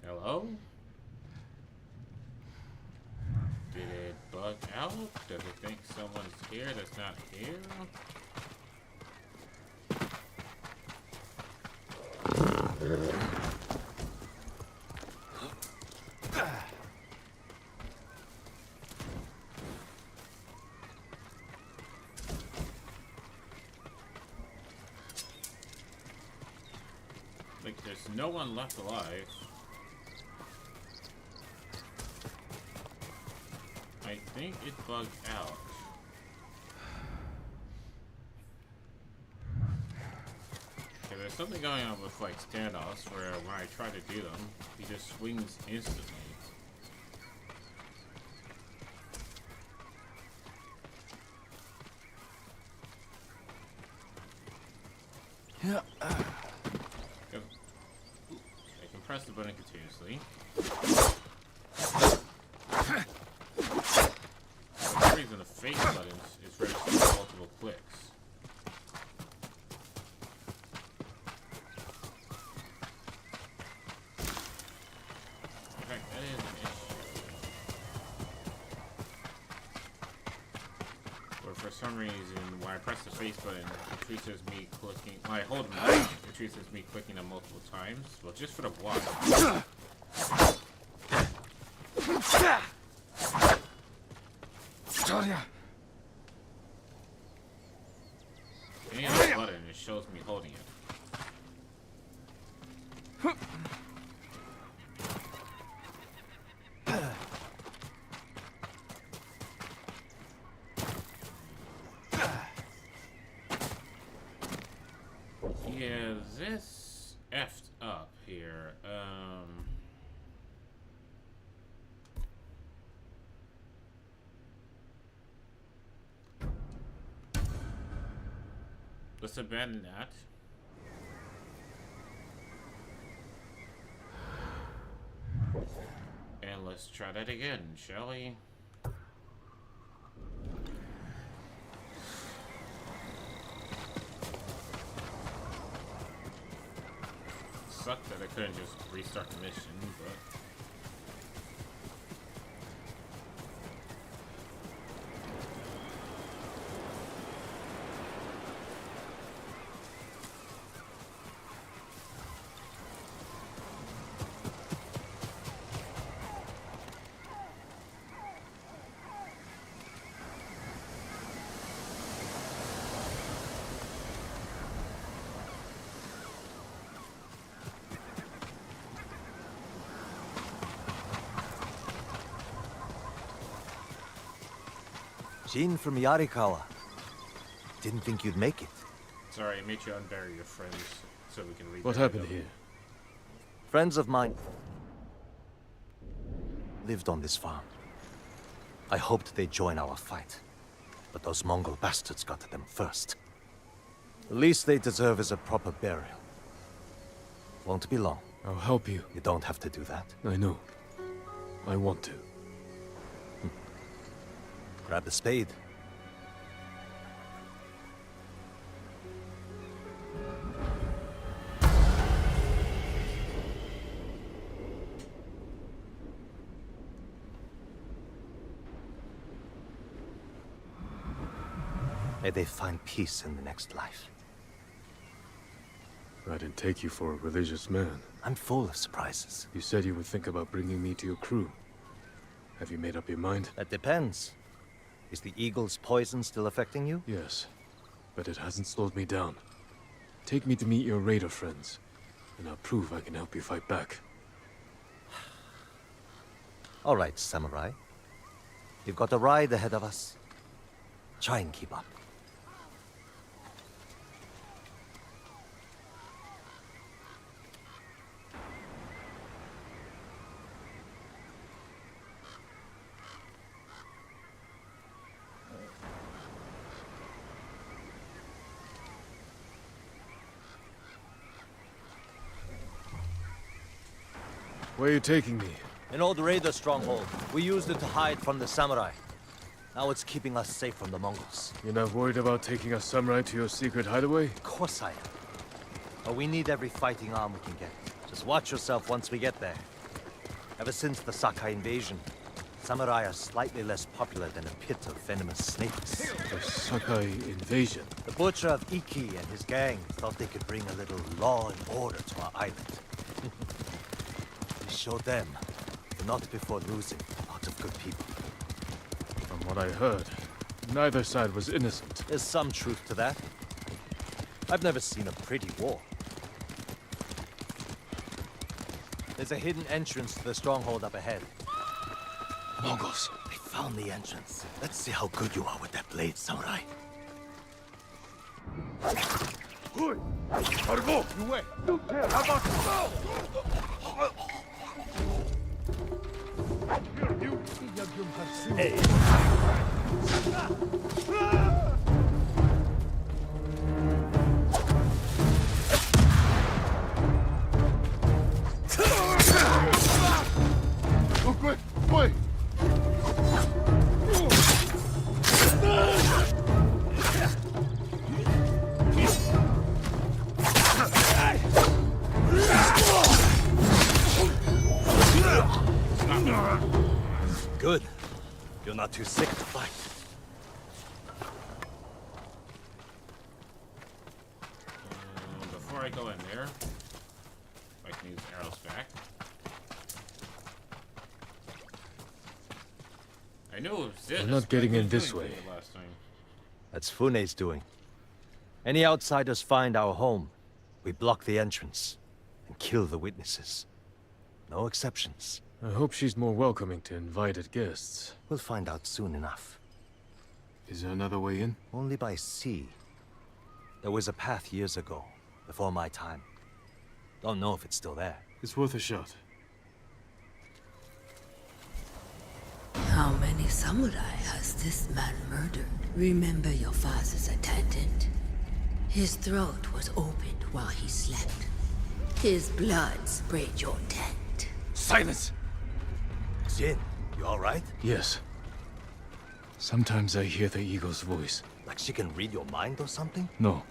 Hello? Did it bug out? Does it think someone's here that's not here? Like, there's no one left alive. I think it bugged out. Okay, there's something going on with like standoffs where when I try to do them, he just swings instantly. Yeah. I can press the button continuously. For some reason, the face button is registered with multiple clicks. In fact, that is an issue. Or for some reason, when I press the face button, it treats as me clicking. When I hold my mic, it treats as me clicking them multiple times. Well, just for the block. Any other button, it shows me holding it. Yeah, this effed up here. Let's abandon that. And let's try that again, shall we? Sucked that I couldn't just restart the mission, but... Jin from Yarikawa. Didn't think you'd make it. Sorry, I made you unbury your friends so we can read. What happened here? Friends of mine lived on this farm. I hoped they'd join our fight, but those Mongol bastards got to them first. The least they deserve is a proper burial. Won't be long. I'll help you. You don't have to do that. I know. I want to. Grab the spade. May they find peace in the next life. I didn't take you for a religious man. I'm full of surprises. You said you would think about bringing me to your crew. Have you made up your mind? That depends. Is the eagle's poison still affecting you? Yes, but it hasn't slowed me down. Take me to meet your raider friends, and I'll prove I can help you fight back. All right, samurai. We've got a ride ahead of us. Try and keep up. Where are you taking me? An old raider stronghold. We used it to hide from the samurai. Now it's keeping us safe from the Mongols. You're not worried about taking a samurai to your secret hideaway? Of course I am. But we need every fighting arm we can get. Just watch yourself once we get there. Ever since the Sakai invasion, samurai are slightly less popular than a pit of venomous snakes. The Sakai invasion? The butcher of Iki and his gang thought they could bring a little law and order to our island. We showed them, but not before losing a lot of good people. From what I heard, neither side was innocent. There's some truth to that. I've never seen a pretty war. There's a hidden entrance to the stronghold up ahead. Mongols! They found the entrance. Let's see how good you are with that blade, samurai. Hey. Good. You're not too sick to fight. Before I go in there, I can use arrows back. I know it was this. We're not getting in this way. Last time. That's Fune's doing. Any outsiders find our home, we block the entrance and kill the witnesses. No exceptions. I hope she's more welcoming to invited guests. We'll find out soon enough. Is there another way in? Only by sea. There was a path years ago, before my time. Don't know if it's still there. It's worth a shot. How many samurai has this man murdered? Remember your father's attendant? His throat was opened while he slept. His blood sprayed your tent. Silence! Jin, you alright? Yes. Sometimes I hear the eagle's voice. Like she can read your mind or something? No.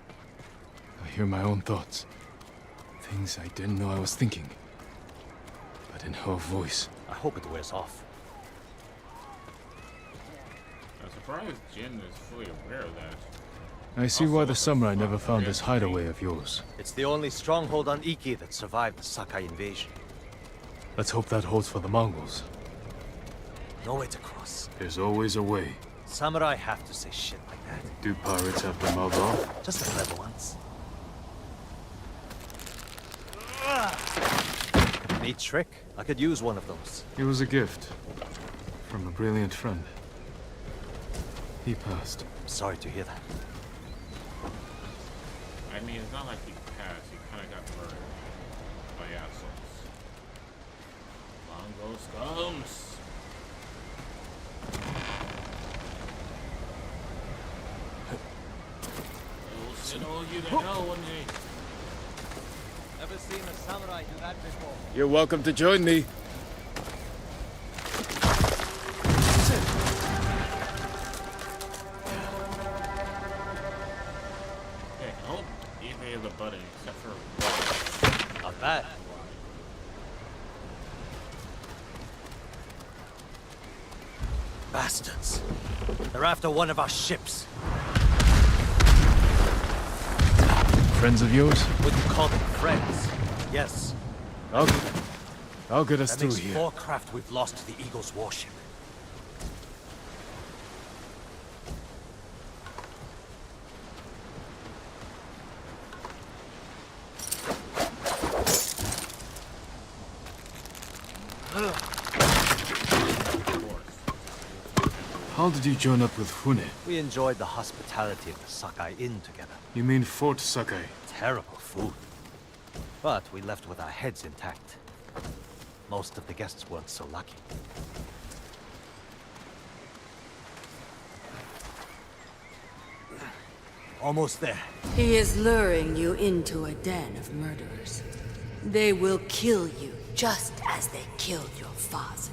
I hear my own thoughts. Things I didn't know I was thinking. But in her voice. I hope it wears off. I'm surprised Jin is fully aware of that. I see why the samurai never found this hideaway of yours. It's the only stronghold on Iki that survived the Sakai invasion. Let's hope that holds for the Mongols. No way to cross. There's always a way. Samurai have to say shit like that. Do pirates have their mouths off? Just the clever ones. Neat trick. I could use one of those. It was a gift. From a brilliant friend. He passed. I'm sorry to hear that. I mean, it's not like he passed. He kind of got murdered by assholes. Mongol scums. They'll send all you to hell one day. Never seen a samurai do that before. You're welcome to join me. Okay, hold either of the button except for Not bad. Bastards. They're after one of our ships. Friends of yours? Would you call them friends? Yes. I'll get us That through makes here. 4 craft we've lost to the Eagle's warship. How did you join up with Fune? We enjoyed the hospitality of the Sakai Inn together. You mean Fort Sakai? Terrible food. But we left with our heads intact. Most of the guests weren't so lucky. Almost there. He is luring you into a den of murderers. They will kill you just as they killed your father.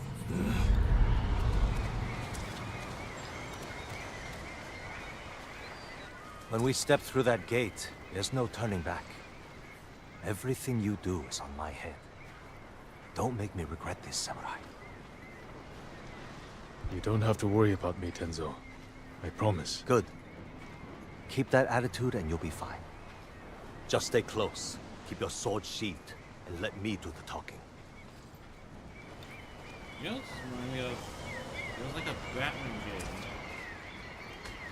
When we step through that gate, there's no turning back. Everything you do is on my head. Don't make me regret this, samurai. You don't have to worry about me, Tenzo. I promise. Good. Keep that attitude and you'll be fine. Just stay close, keep your sword sheathed, and let me do the talking. Yes, remind me of. It was like a Batman game.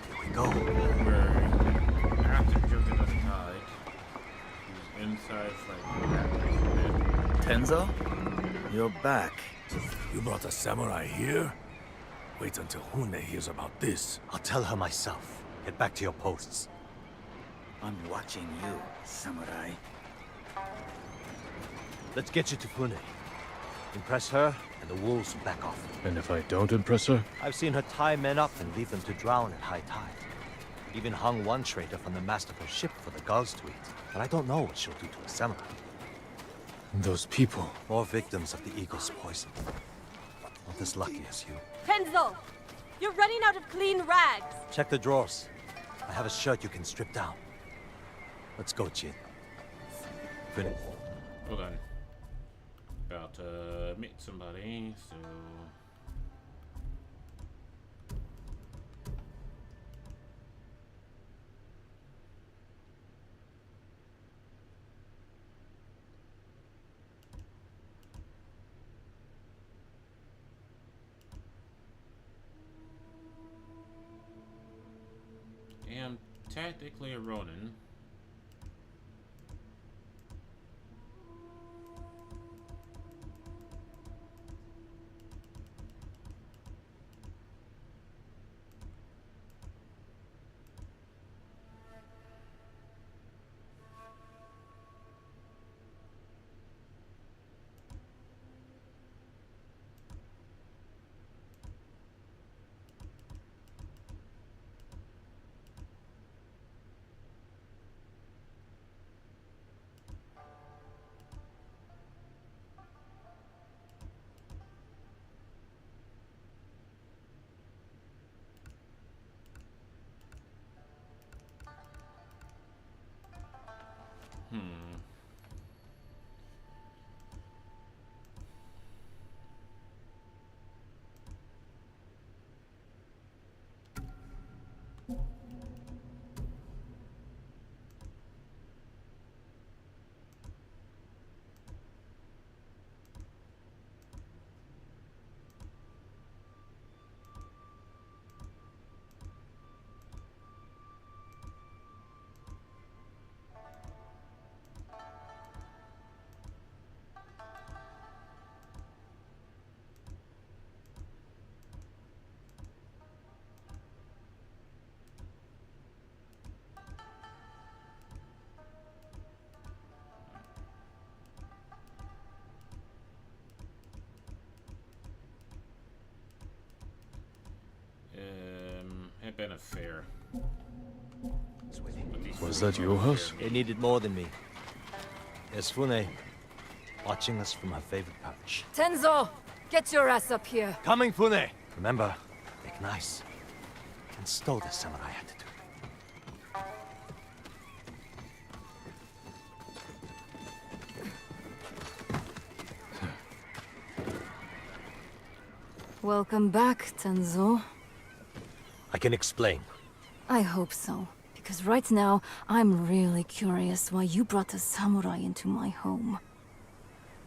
Here we go. Where after Joker doesn't hide, he's inside like Tenzo? You're back. You brought a samurai here? Wait until Hune hears about this. I'll tell her myself. Get back to your posts. I'm watching you, samurai. Let's get you to Fune. Impress her, and the wolves will back off. And if I don't impress her? I've seen her tie men up and leave them to drown at high tide. Even hung one traitor from the masterful ship for the gulls to eat. But I don't know what she'll do to a samurai. Those people. More victims of the eagle's poison. Not as lucky as you. Tenzo! You're running out of clean rags! Check the drawers. I have a shirt you can strip down. Let's go, Jin. Finish. Hold on. About to meet somebody, so. I'm technically a Ronin. been a fair. Was that your house? They needed more than me. There's Fune, watching us from her favorite perch. Tenzo, get your ass up here. Coming, Fune! Remember, make nice. And stow the samurai attitude. Welcome back, Tenzo. I can explain. I hope so. Because right now, I'm really curious why you brought a samurai into my home.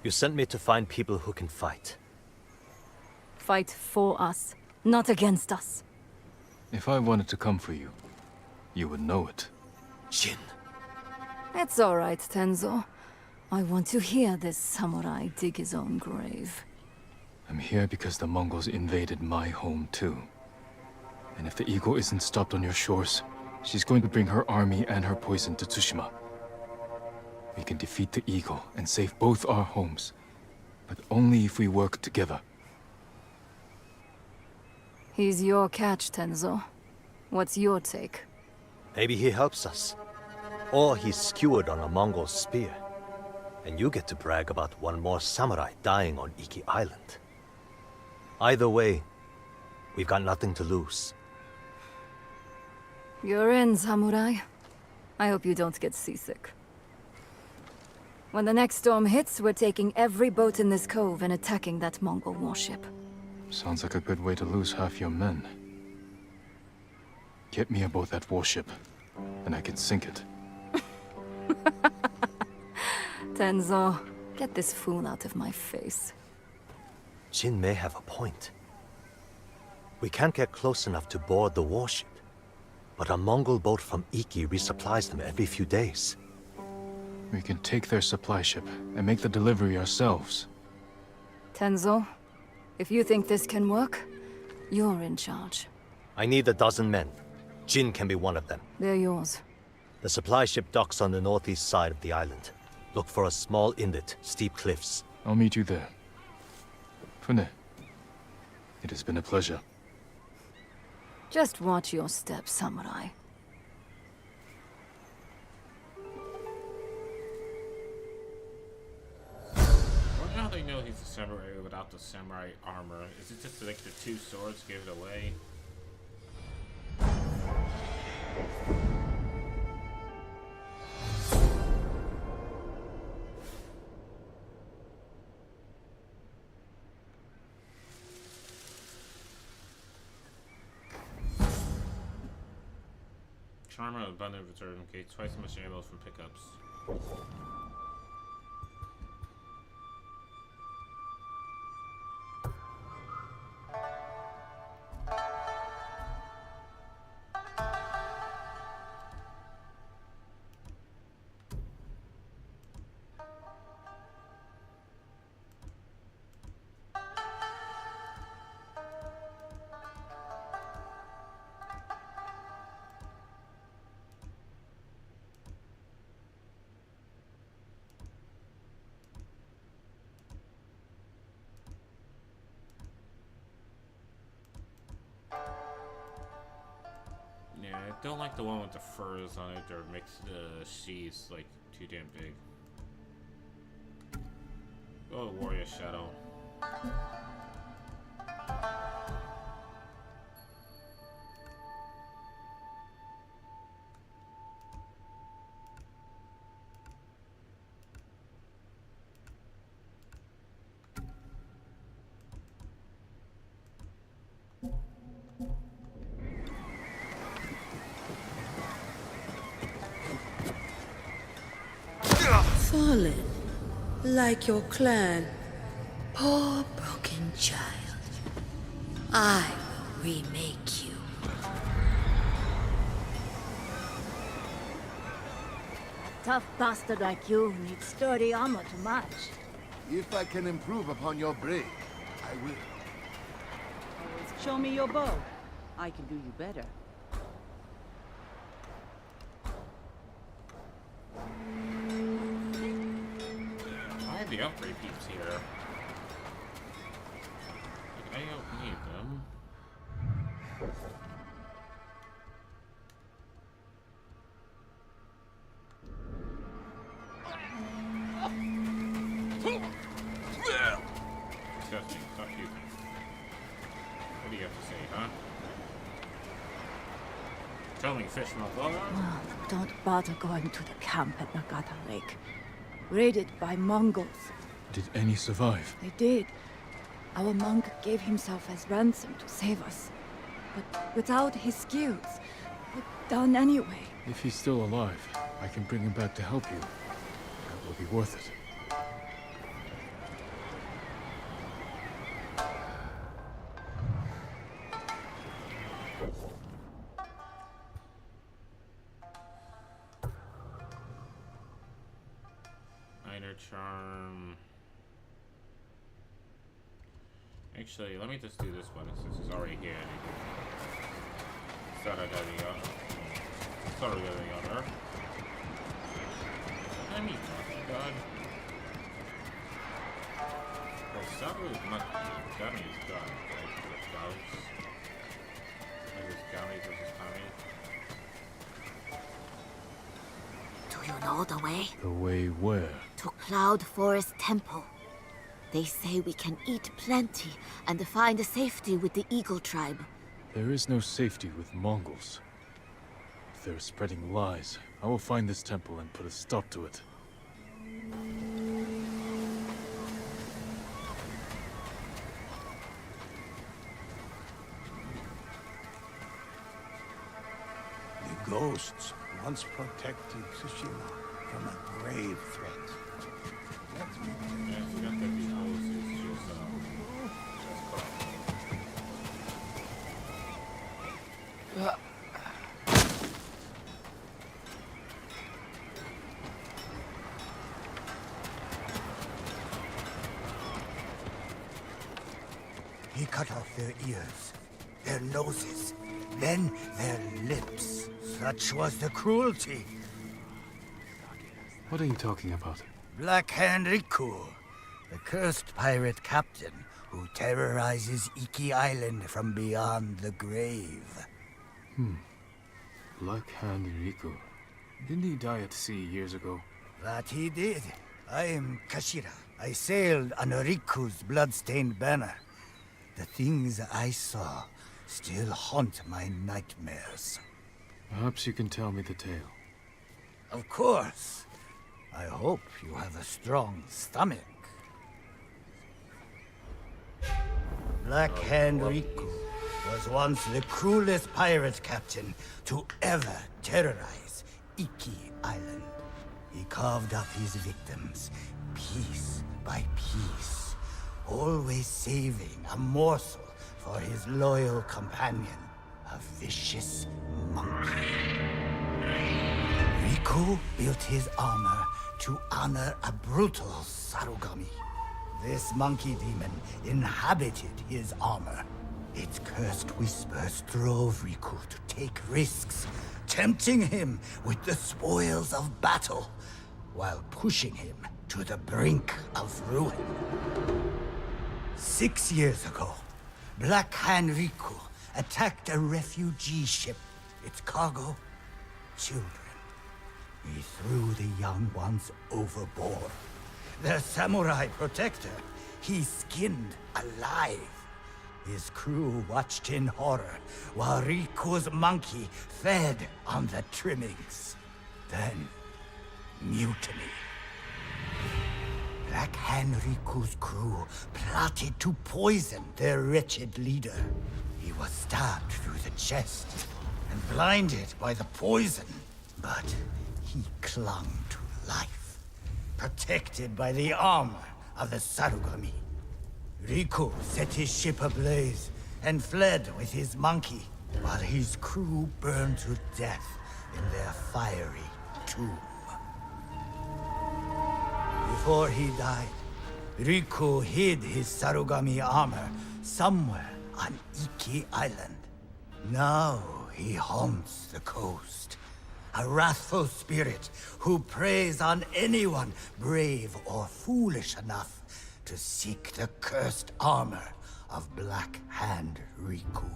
You sent me to find people who can fight. Fight for us, not against us. If I wanted to come for you, you would know it. Jin. It's all right, Tenzo. I want to hear this samurai dig his own grave. I'm here because the Mongols invaded my home too. And if the eagle isn't stopped on your shores, she's going to bring her army and her poison to Tsushima. We can defeat the eagle and save both our homes, but only if we work together. He's your catch, Tenzo. What's your take? Maybe he helps us. Or he's skewered on a Mongol spear. And you get to brag about one more samurai dying on Iki Island. Either way, we've got nothing to lose. You're in, samurai. I hope you don't get seasick. When the next storm hits, we're taking every boat in this cove and attacking that Mongol warship. Sounds like a good way to lose half your men. Get me aboard that warship, and I can sink it. Tenzo, get this fool out of my face. Jin may have a point. We can't get close enough to board the warship, but a Mongol boat from Iki resupplies them every few days. We can take their supply ship and make the delivery ourselves. Tenzo, if you think this can work, you're in charge. I need 12 men. Jin can be one of them. They're yours. The supply ship docks on the northeast side of the island. Look for a small inlet, steep cliffs. I'll meet you there. Fune, it has been a pleasure. Just watch your step, samurai. I wonder how they know he's a samurai without the samurai armor. Is it just like the two swords give it away? Charmer abundant reserve in case twice as much ammo from pickups. Yeah, I don't like the one with the furs on it, or makes the sheaths like too damn big. Oh, Warrior Shadow. Fallen, like your clan. Poor broken child. I will remake you. Tough bastard like you needs sturdy armor to match. If I can improve upon your brain, I will. Show me your bow. I can do you better. I have the upgrade peeps here. Like, I don't need them. tell me, fish Mongol? Oh, don't bother going to the camp at Nagata Lake. Raided by Mongols. Did any survive? They did. Our monk gave himself as ransom to save us. But without his skills, but done anyway. If he's still alive, I can bring him back to help you. That will be worth it. Minor charm. Actually, let me just do this one since it's already here. Sorry, other. I mean, God. Well, Sabu is not Gummy is God, right? This Gummy versus Kami. Do you know the way? The way where? To Cloud Forest Temple. They say we can eat plenty and find safety with the Eagle tribe. There is no safety with Mongols. If they're spreading lies, I will find this temple and put a stop to it. The ghosts once protected Tsushima from a grave threat. He cut off their ears, their noses, then their lips. Such was the cruelty. What are you talking about? Black Hand Riku, the cursed pirate captain who terrorizes Iki Island from beyond the grave. Black Hand Riku. Didn't he die at sea years ago? That he did. I am Kashira. I sailed on Riku's blood-stained banner. The things I saw still haunt my nightmares. Perhaps you can tell me the tale. Of course. I hope you have a strong stomach. Black Hand Riku was once the cruelest pirate captain to ever terrorize Iki Island. He carved up his victims, piece by piece, always saving a morsel for his loyal companion, a vicious monkey. Riku built his armor to honor a brutal Sarugami. This monkey demon inhabited his armor. Its cursed whispers drove Riku to take risks, tempting him with the spoils of battle, while pushing him to the brink of ruin. 6 years ago, Black Hand Riku attacked a refugee ship. Its cargo, children. He threw the young ones overboard. Their samurai protector, he skinned alive. His crew watched in horror while Riku's monkey fed on the trimmings. Then, mutiny. Black Hand Riku's crew plotted to poison their wretched leader. He was stabbed through the chest and blinded by the poison, but he clung to life, protected by the armor of the Sarugami. Riku set his ship ablaze and fled with his monkey, while his crew burned to death in their fiery tomb. Before he died, Riku hid his Sarugami armor somewhere on Iki Island. Now he haunts the coast, a wrathful spirit who preys on anyone brave or foolish enough to seek the cursed armor of Black Hand Riku.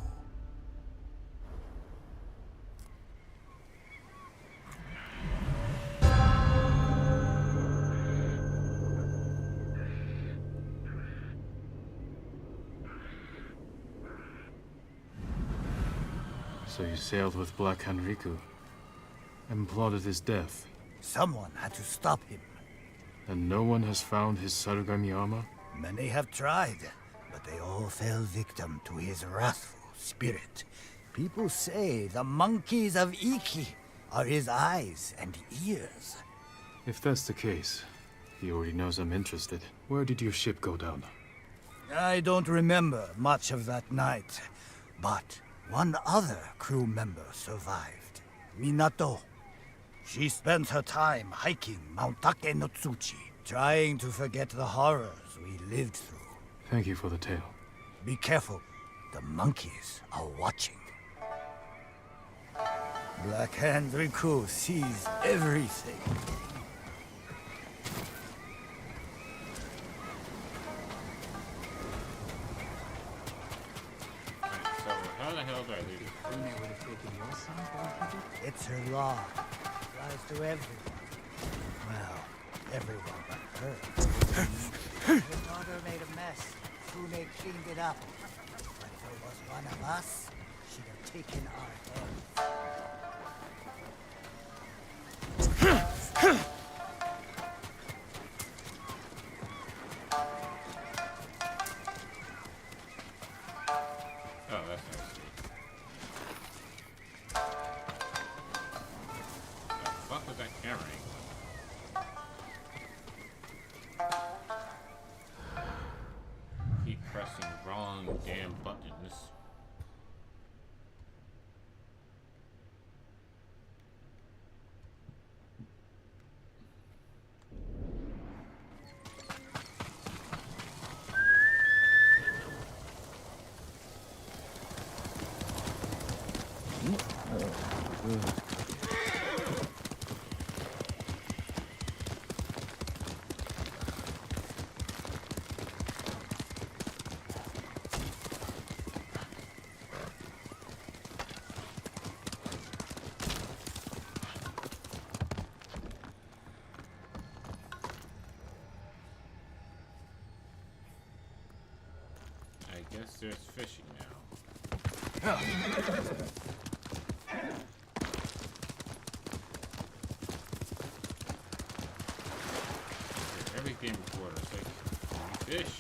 So you sailed with Black Henriku and plotted his death. Someone had to stop him. And no one has found his Sarugami armor? Many have tried, but they all fell victim to his wrathful spirit. People say the monkeys of Iki are his eyes and ears. If that's the case, he already knows I'm interested. Where did your ship go down? I don't remember much of that night, but one other crew member survived. Minato. She spent her time hiking Mount Take no Tsuchi, trying to forget the horrors we lived through. Thank you for the tale. Be careful. The monkeys are watching. Black Hand Riku sees everything. So, how the hell do I leave it? It's her law. Applies to everyone. Well, everyone but her. Her daughter made a mess. Fune cleaned it up. But if it was one of us, she'd have taken our heads. Oh, that's nice. The fuck was that carrying? Keep pressing wrong damn buttons. I guess there's fishing now. Every game before it's like fish.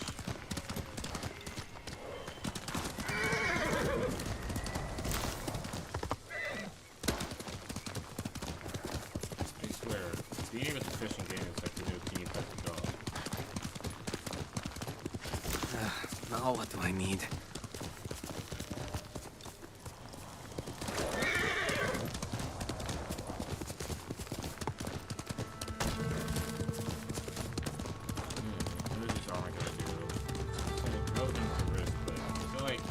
I swear, being able to fishing game is like the new Can You Pet the Dog? Now what do I need? This is all I gotta do. So it goes into risk, but I feel like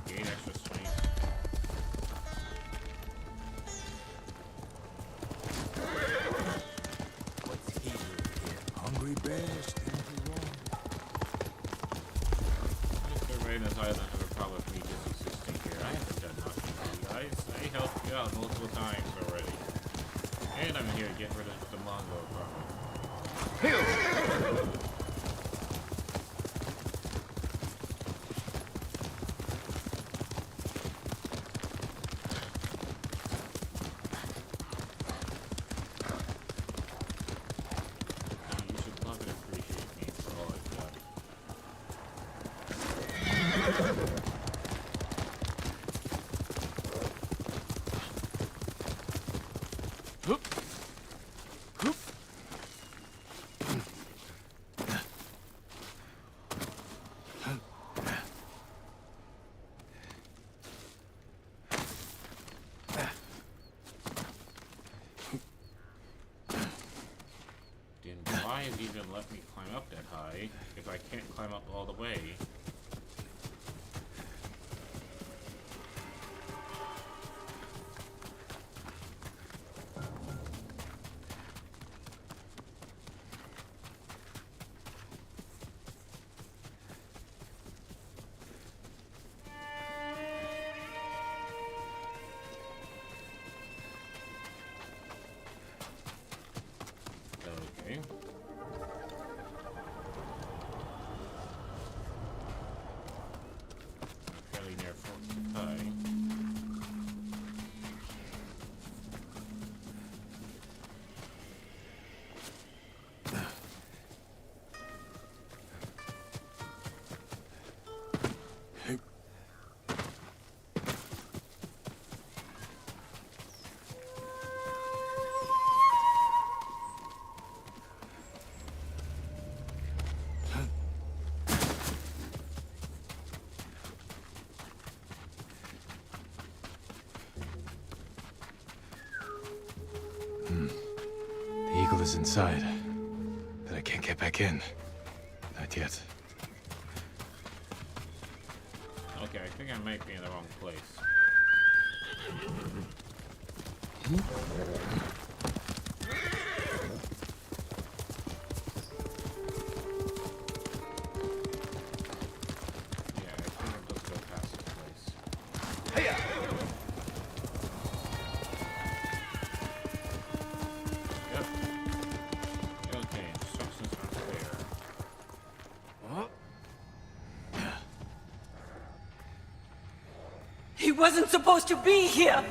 gain extra strength. What's he doing here? Hungry bears can't be wrong. If the Raiders Island have a problem with me just existing here, I haven't done nothing to you guys. I helped you out multiple times already. And I'm here to get rid of the Mongol problem. You should love and appreciate me for all I've done. Then why even let me climb up that high if I can't climb up all the way? Okay. The eagle is inside, but I can't get back in. Not yet. Okay, I think I might be in the wrong place. He wasn't supposed to be here!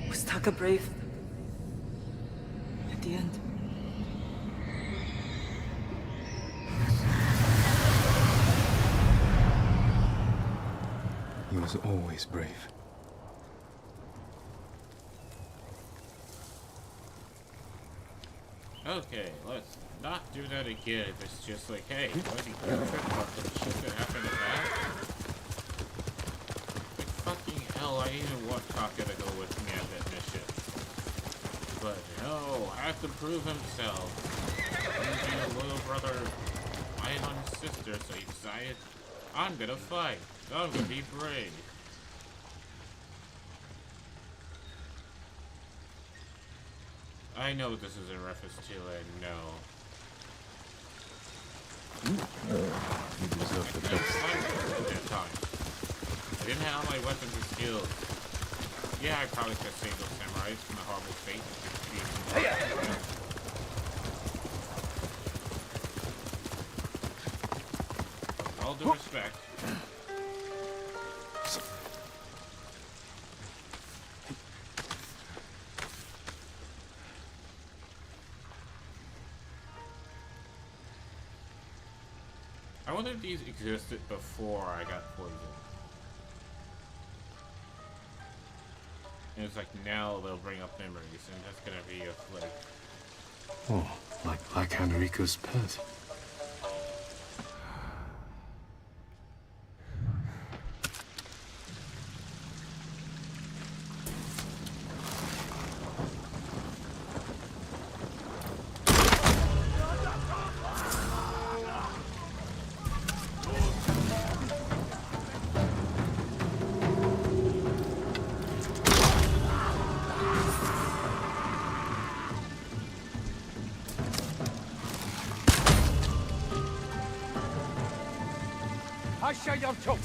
Was Taka brave? At the end? He was always brave. Okay, let's not do that again if it's just like, hey, what do you what the shit that happened to that? Like, fucking hell, I even want Taka to go with me at that mission. But no, I have to prove himself. He's being a loyal brother, lying on his sister, so he decided, I'm gonna fight. I'm gonna be brave. I know this is in reference to it, no. You deserve the best. I didn't have all my weapons and skills. Yeah, I probably could save those samurais from a horrible fate. With all due respect. I wonder if these existed before I got poisoned. And it's like now they'll bring up memories, and that's gonna be a flick. Oh, like Black Hand Riku's pet.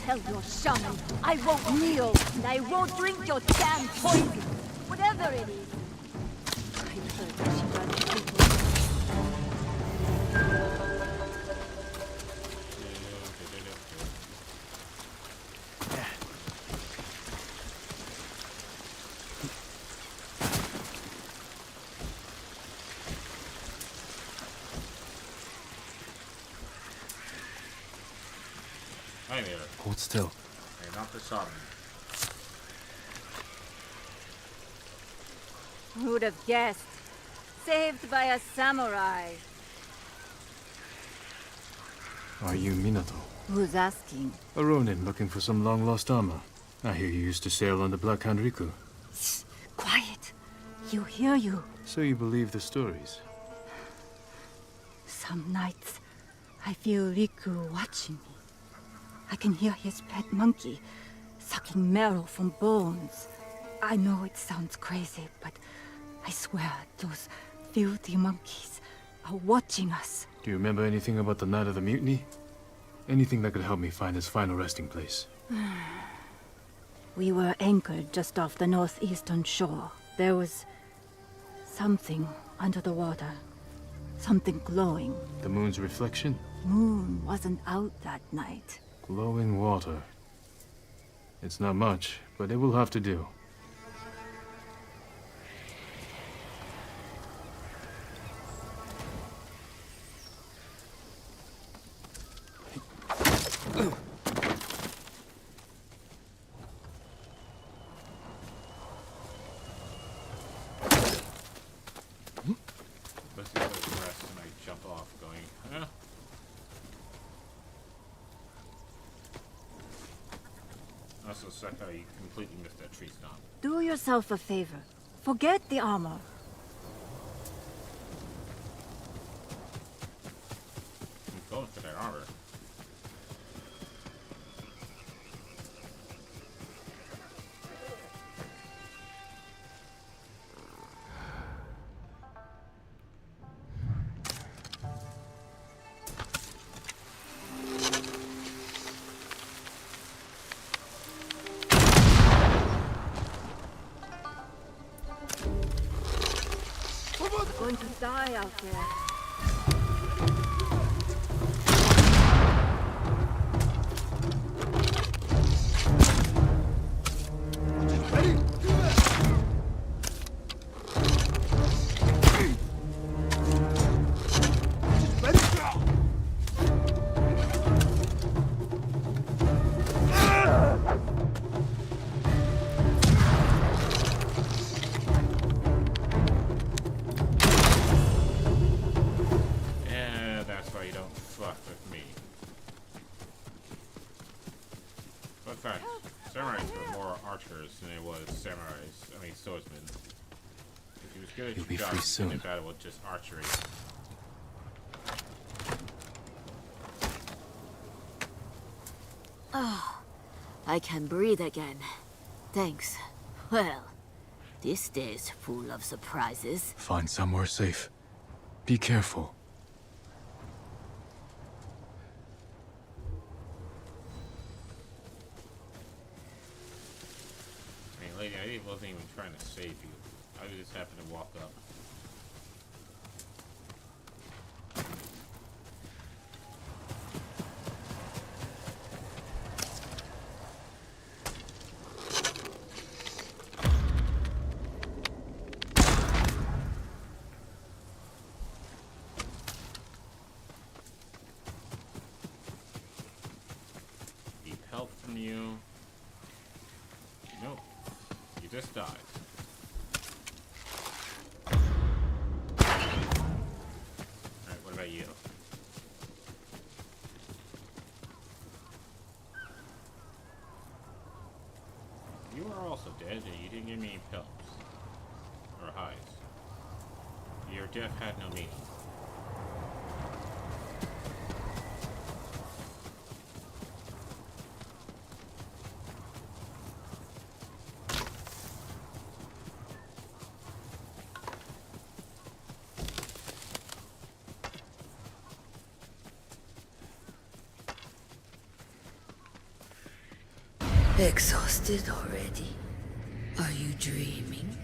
Tell your shaman I won't kneel and I won't drink your damn poison, whatever it is. I heard Tsushima people. I'm here. Hold still. Hey, not the shaman. Who would have guessed? Saved by a samurai. Are you Minato? Who's asking? A Ronin looking for some long-lost armor. I hear you used to sail on the Black Hand Riku. Quiet. You hear you. So you believe the stories? Some nights, I feel Riku watching me. I can hear his pet monkey sucking marrow from bones. I know it sounds crazy, but I swear those filthy monkeys are watching us. Do you remember anything about the night of the mutiny? Anything that could help me find his final resting place? We were anchored just off the northeastern shore. There was something under the water. Something glowing. The moon's reflection? Moon wasn't out that night. Glowing water. It's not much, but it will have to do. Let's see if the rest and I jump off going, huh? also sucked how you completely missed that tree stomp. Do yourself a favor. Forget the armor. I'm going for that armor. You're going to die out there. Than it was samurais. I mean, swordsmen. If he was good at You'll be your free job, soon. in battle with just archery. Oh, I can breathe again. Thanks. Well, this day's full of surprises. Find somewhere safe. Be careful. Lady, I wasn't even trying to save you. I just happened to walk up. Need help from you. Nope. You just died. Alright, what about you? You are also dead, and you didn't give me any pelts. Or hides. Your death had no meaning. Exhausted already? Are you dreaming?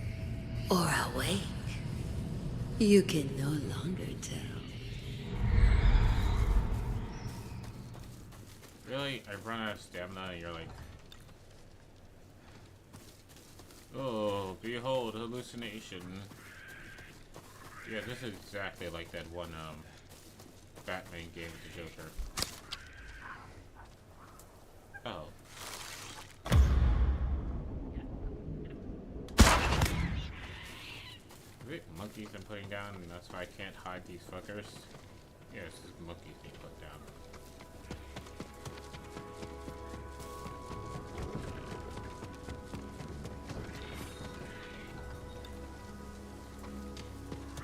Or awake? You can no longer tell. Really? I've run out of stamina and you're like... Oh, behold, hallucination. Yeah, this is exactly like that one, Batman game with the Joker. Oh. Is it monkeys I'm putting down and that's why I can't hide these fuckers? Yeah, this is monkeys being put down.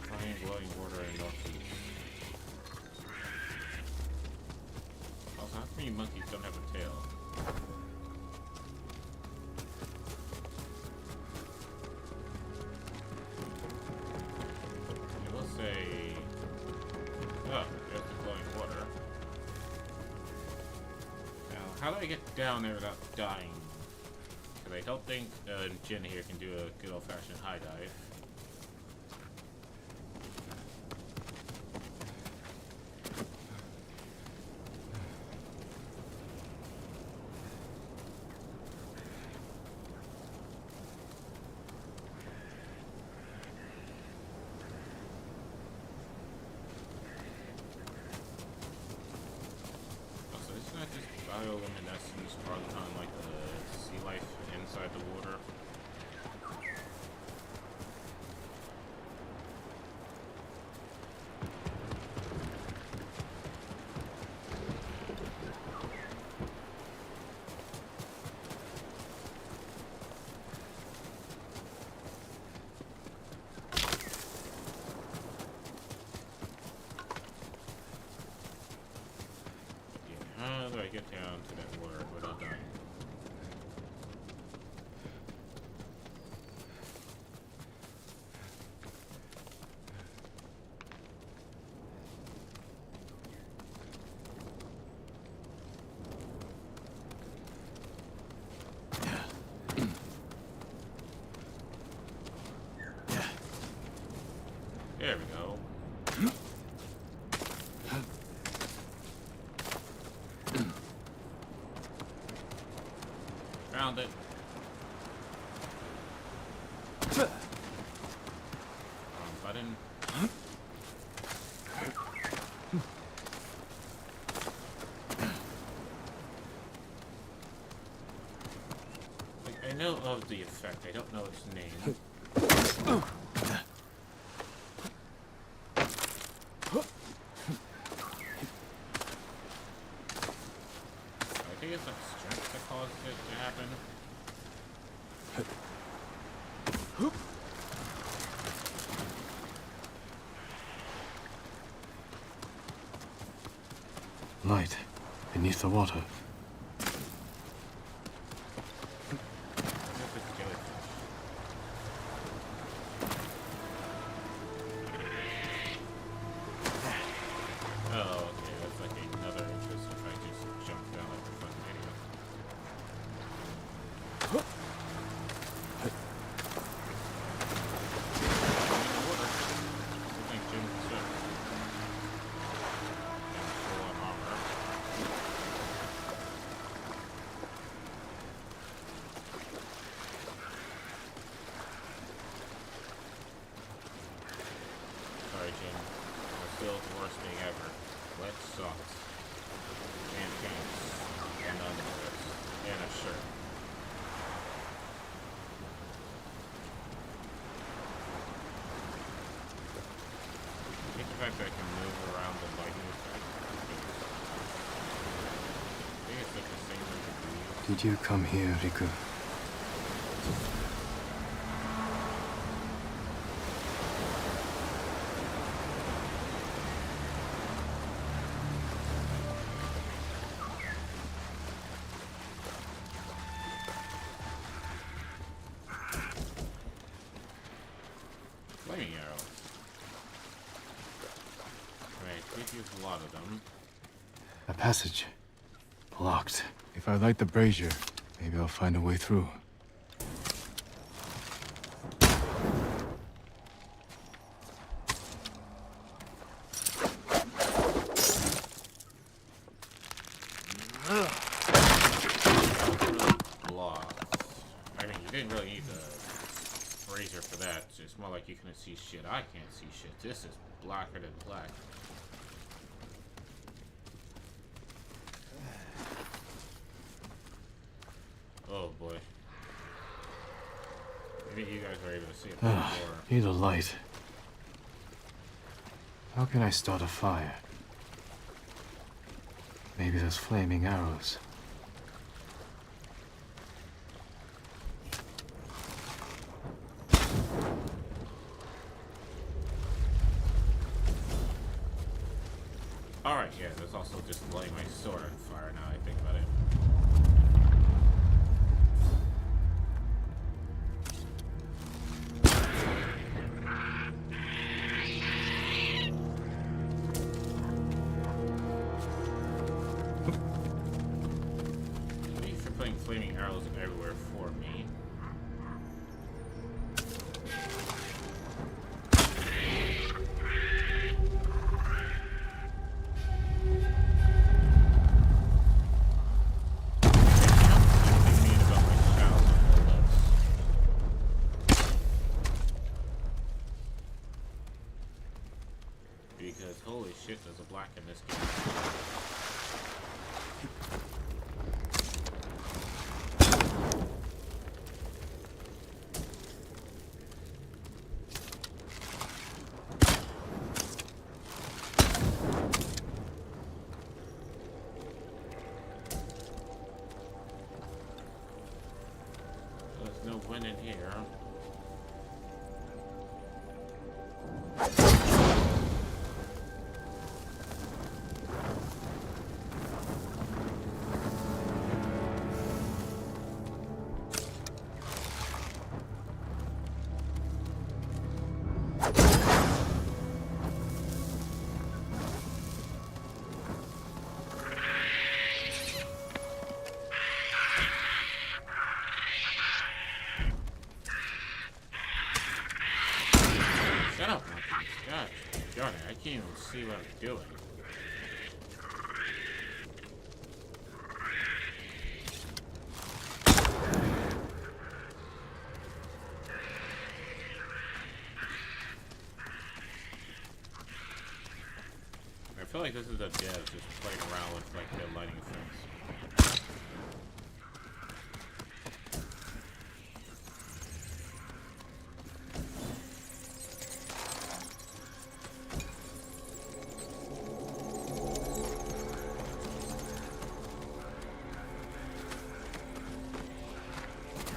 Flying glowing water in northeast. Also, how many monkeys don't have a tail? How do I get down there without dying? Because I don't think Jin here can do a good old-fashioned high dive. Bioluminescence rather on like the sea life inside the water. down to that water without dying. There we go. Found it. Wrong button. Like, I know of the effect, I don't know its name. I think it's like strength that causes it to happen. Light beneath the water. Oh, okay, that's like another interest if I just jump down like a fucking idiot. Sorry, Jim. Still the worst thing ever. Wet socks. And pants. And underwear. And a shirt. I think the fact that I can move around the lightning effect. I think it's like the same as the breeze. Did you come here, Riku? Flaming arrows. Right, did use a lot of them. A passage. Blocked. If I light the brazier, maybe I'll find a way through. Blocked. I mean, you didn't really need the razor for that. It's more like you couldn't see shit. I can't see shit. This is blacker than black. Oh boy. Maybe you guys were able to see it before. Need a light. How can I start a fire? Maybe those flaming arrows. Alright, yeah, there's also just lighting my sword on fire now I think about it. Thank you for putting flaming arrows everywhere for me. Because holy shit, there's a black in this game. There's no wind in here. see what I'm doing. I feel like this is a dev just playing around with like their lighting effects.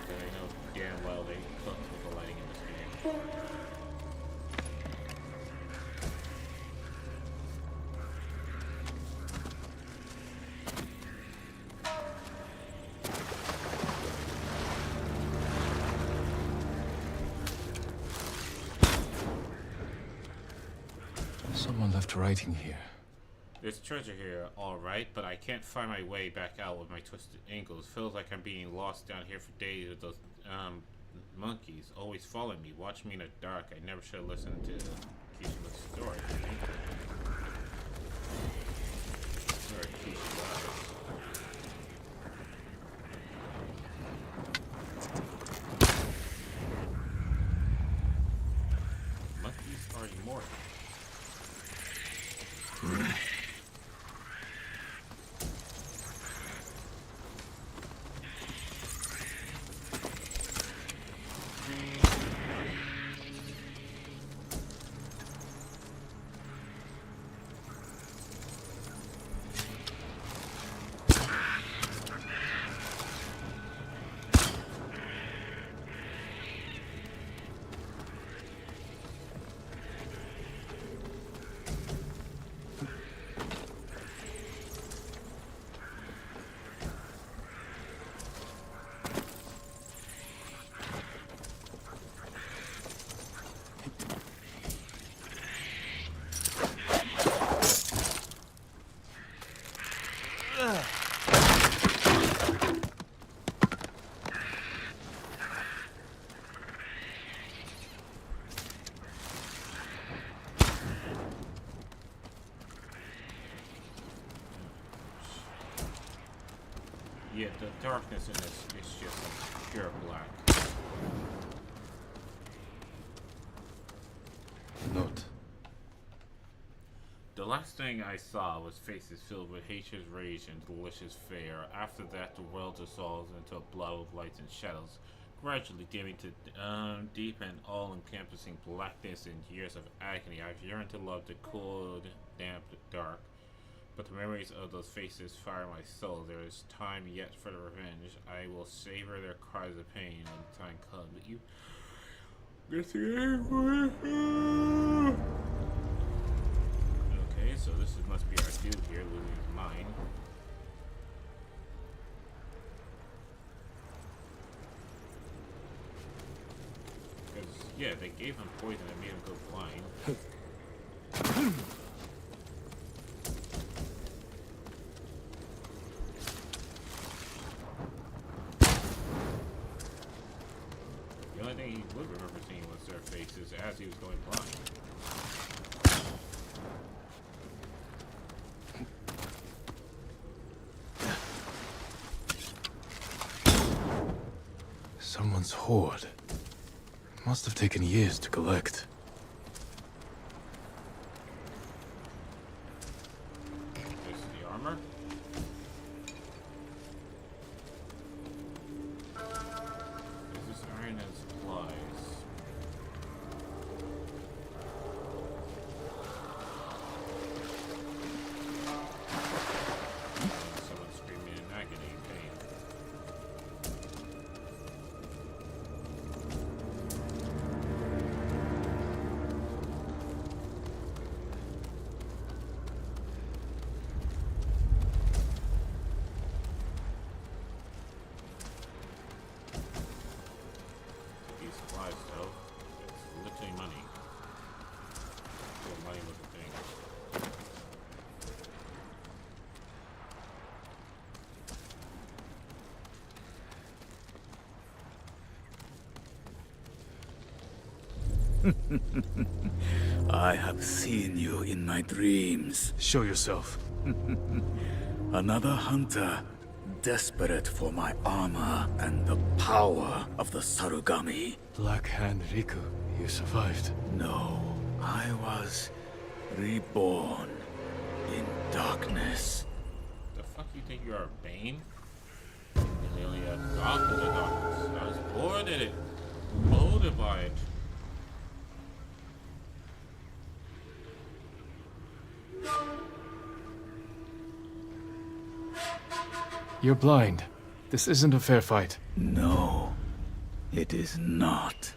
They know damn well they cooked with the lighting in this game. Someone left writing here. There's treasure here, alright, but I can't find my way back out with my twisted ankles. Feels like I'm being lost down here for days with those, monkeys always following me, watch me in the dark. I never should have listened to Tsushima's story. Or Tsushima's. Monkeys are immortal. Yeah, the darkness in this is just like pure black. Note. The last thing I saw was faces filled with hatred, rage, and delicious fare. After that, the world dissolves into a blob of lights and shadows, gradually dimming to deep and all-encompassing blackness and years of agony. I've yearned to love the cold, damp, dark. But the memories of those faces fire my soul. There is time yet for the revenge. I will savor their cries of pain when the time comes. But you... Okay, so this must be our dude here losing his mind. Because, yeah, they gave him poison and made him go blind. The only thing he would remember seeing was their faces as he was going blind. Someone's hoard. Must have taken years to collect. This is the armor. This is iron and supplies. Someone screaming in agony and pain. These supplies, though, it's literally money. Well, money was a thing. I have seen you in my dreams. Show yourself. Another hunter, desperate for my armor and the power of the Sarugami. Black Hand Riku, you survived. No, I was reborn in darkness. The fuck you think you are, Bane? Literally a god of the darkness. I was bored in it. Molded by it. You're blind. This isn't a fair fight. No, it is not.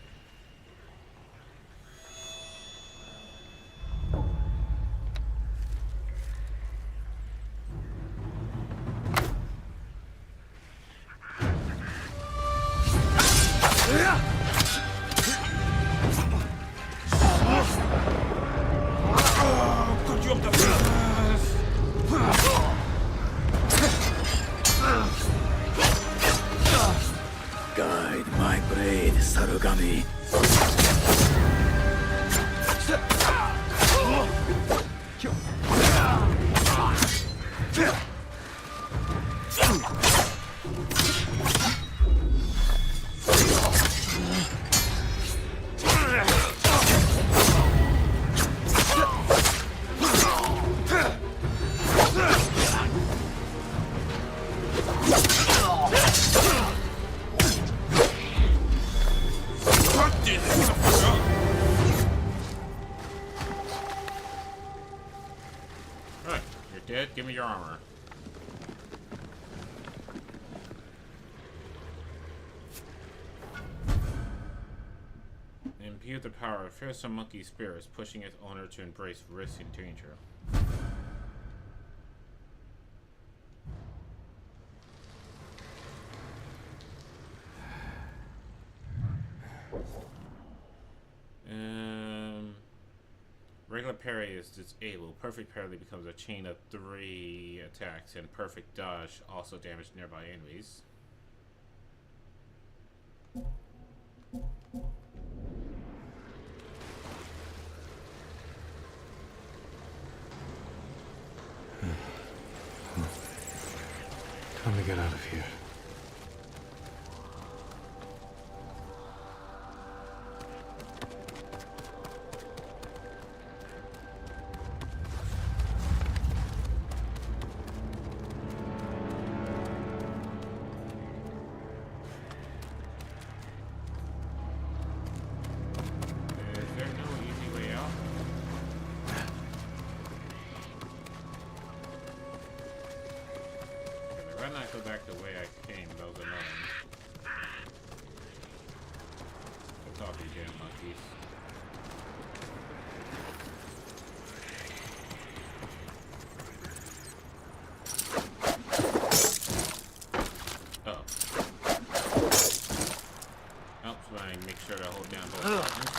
Guide my blade, Sarugami. Right, you're dead. Give me your armor. Imbue the power of fearsome monkey spirits, pushing its owner to embrace risk and danger. Regular parry is disabled. Perfect parry becomes a chain of 3 attacks, and perfect dodge also damage nearby enemies. Time to get out of here. Go back the way I came, that was annoying. What's off, you damn monkeys? Oh. Helps when I make sure to hold down both buttons.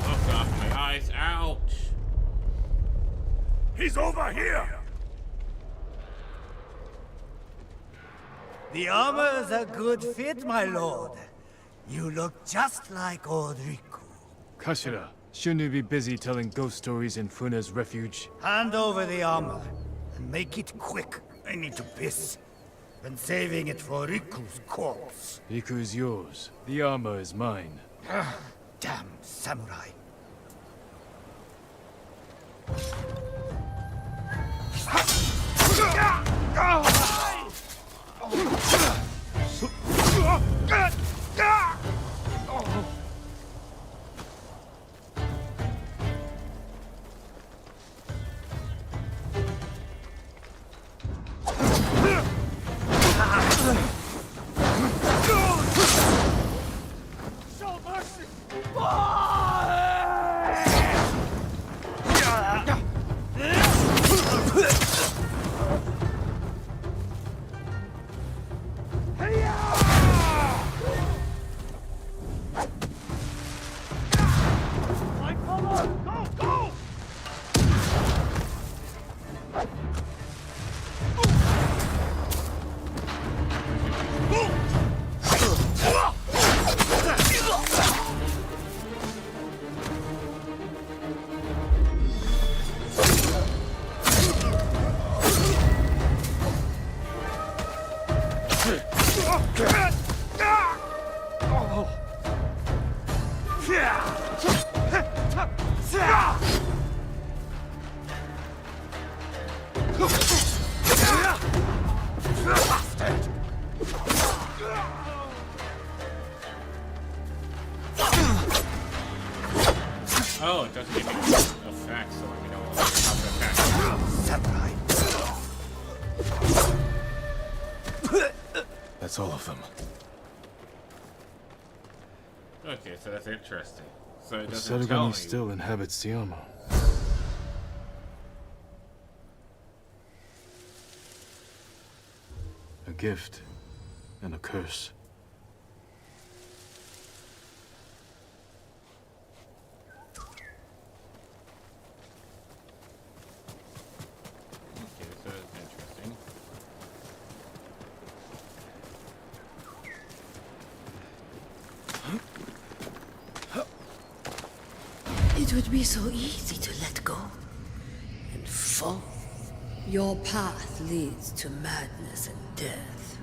Oh god, my eyes, ouch! He's over here! The armor's a good fit, my lord. You look just like old Riku. Kashira, shouldn't you be busy telling ghost stories in Funa's refuge? Hand over the armor, and make it quick. I need to piss. Been saving it for Riku's corpse. Riku's yours. The armor is mine. Damn samurai. Oh, it doesn't give me effects, so let me know how to attack. That's all of them. Okay, so that's interesting. So it doesn't tell Setagami me. still inhabits the armor. A gift and a curse. Okay, so that's interesting. It would be so easy to let go and fall. Your path leads to madness and death.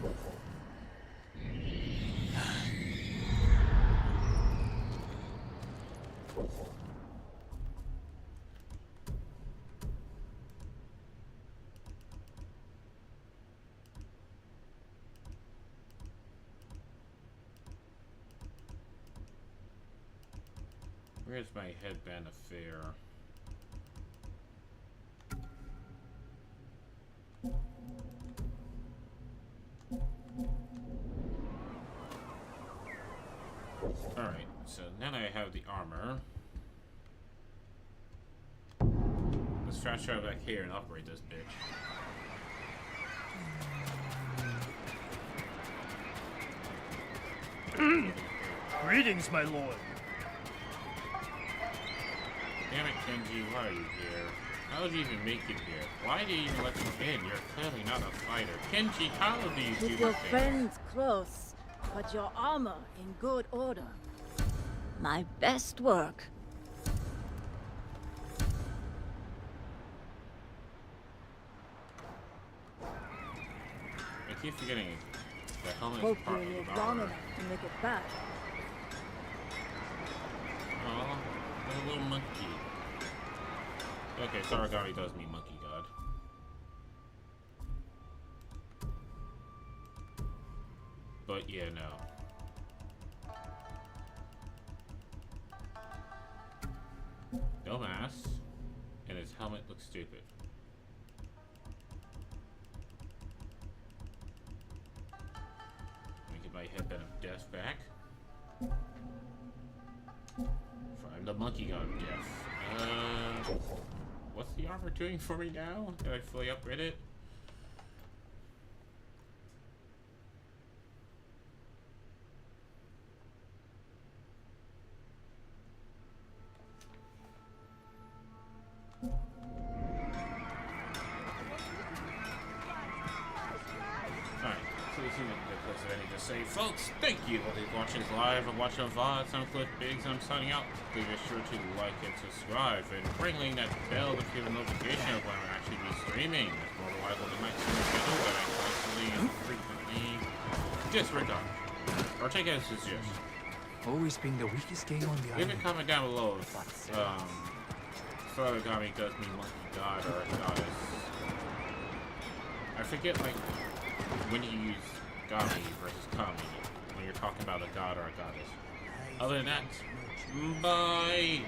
Where's my headband affair? Alright, so then I have the armor. Let's fast travel back here and upgrade this bitch. Greetings, my lord. Damn it, Kenji, why are you here? How did you even make it here? Why did you even let you in? You're clearly not a fighter. Kenji, how do you do Keep your this thing? friends close, but your armor in good order. My best work. I keep forgetting the helmet is Hope part you of live the long armor. enough to make it back. Oh, a little monkey. Okay, Saragami does mean monkey god. But yeah, no. No mask, and his helmet looks stupid. Let me get my headband of death back. I'm the monkey god of death. What's the armor doing for me now? Did I fully upgrade it? I need to say, folks, thank you for watching this live and watching VOD, SoundCloud, Biggs. I'm signing out. Please be sure to like and subscribe and ring that bell to get a notification of when I'll actually be streaming. That's more reliable than my streaming schedule that I constantly and frequently disregard. Or take as a suggestion. Always being the weakest game on the Leave a island. comment down below if Saragami does mean monkey god or goddess. I forget, like, when you use Gami versus Kami when you're talking about a god or a goddess. Other than that, bye!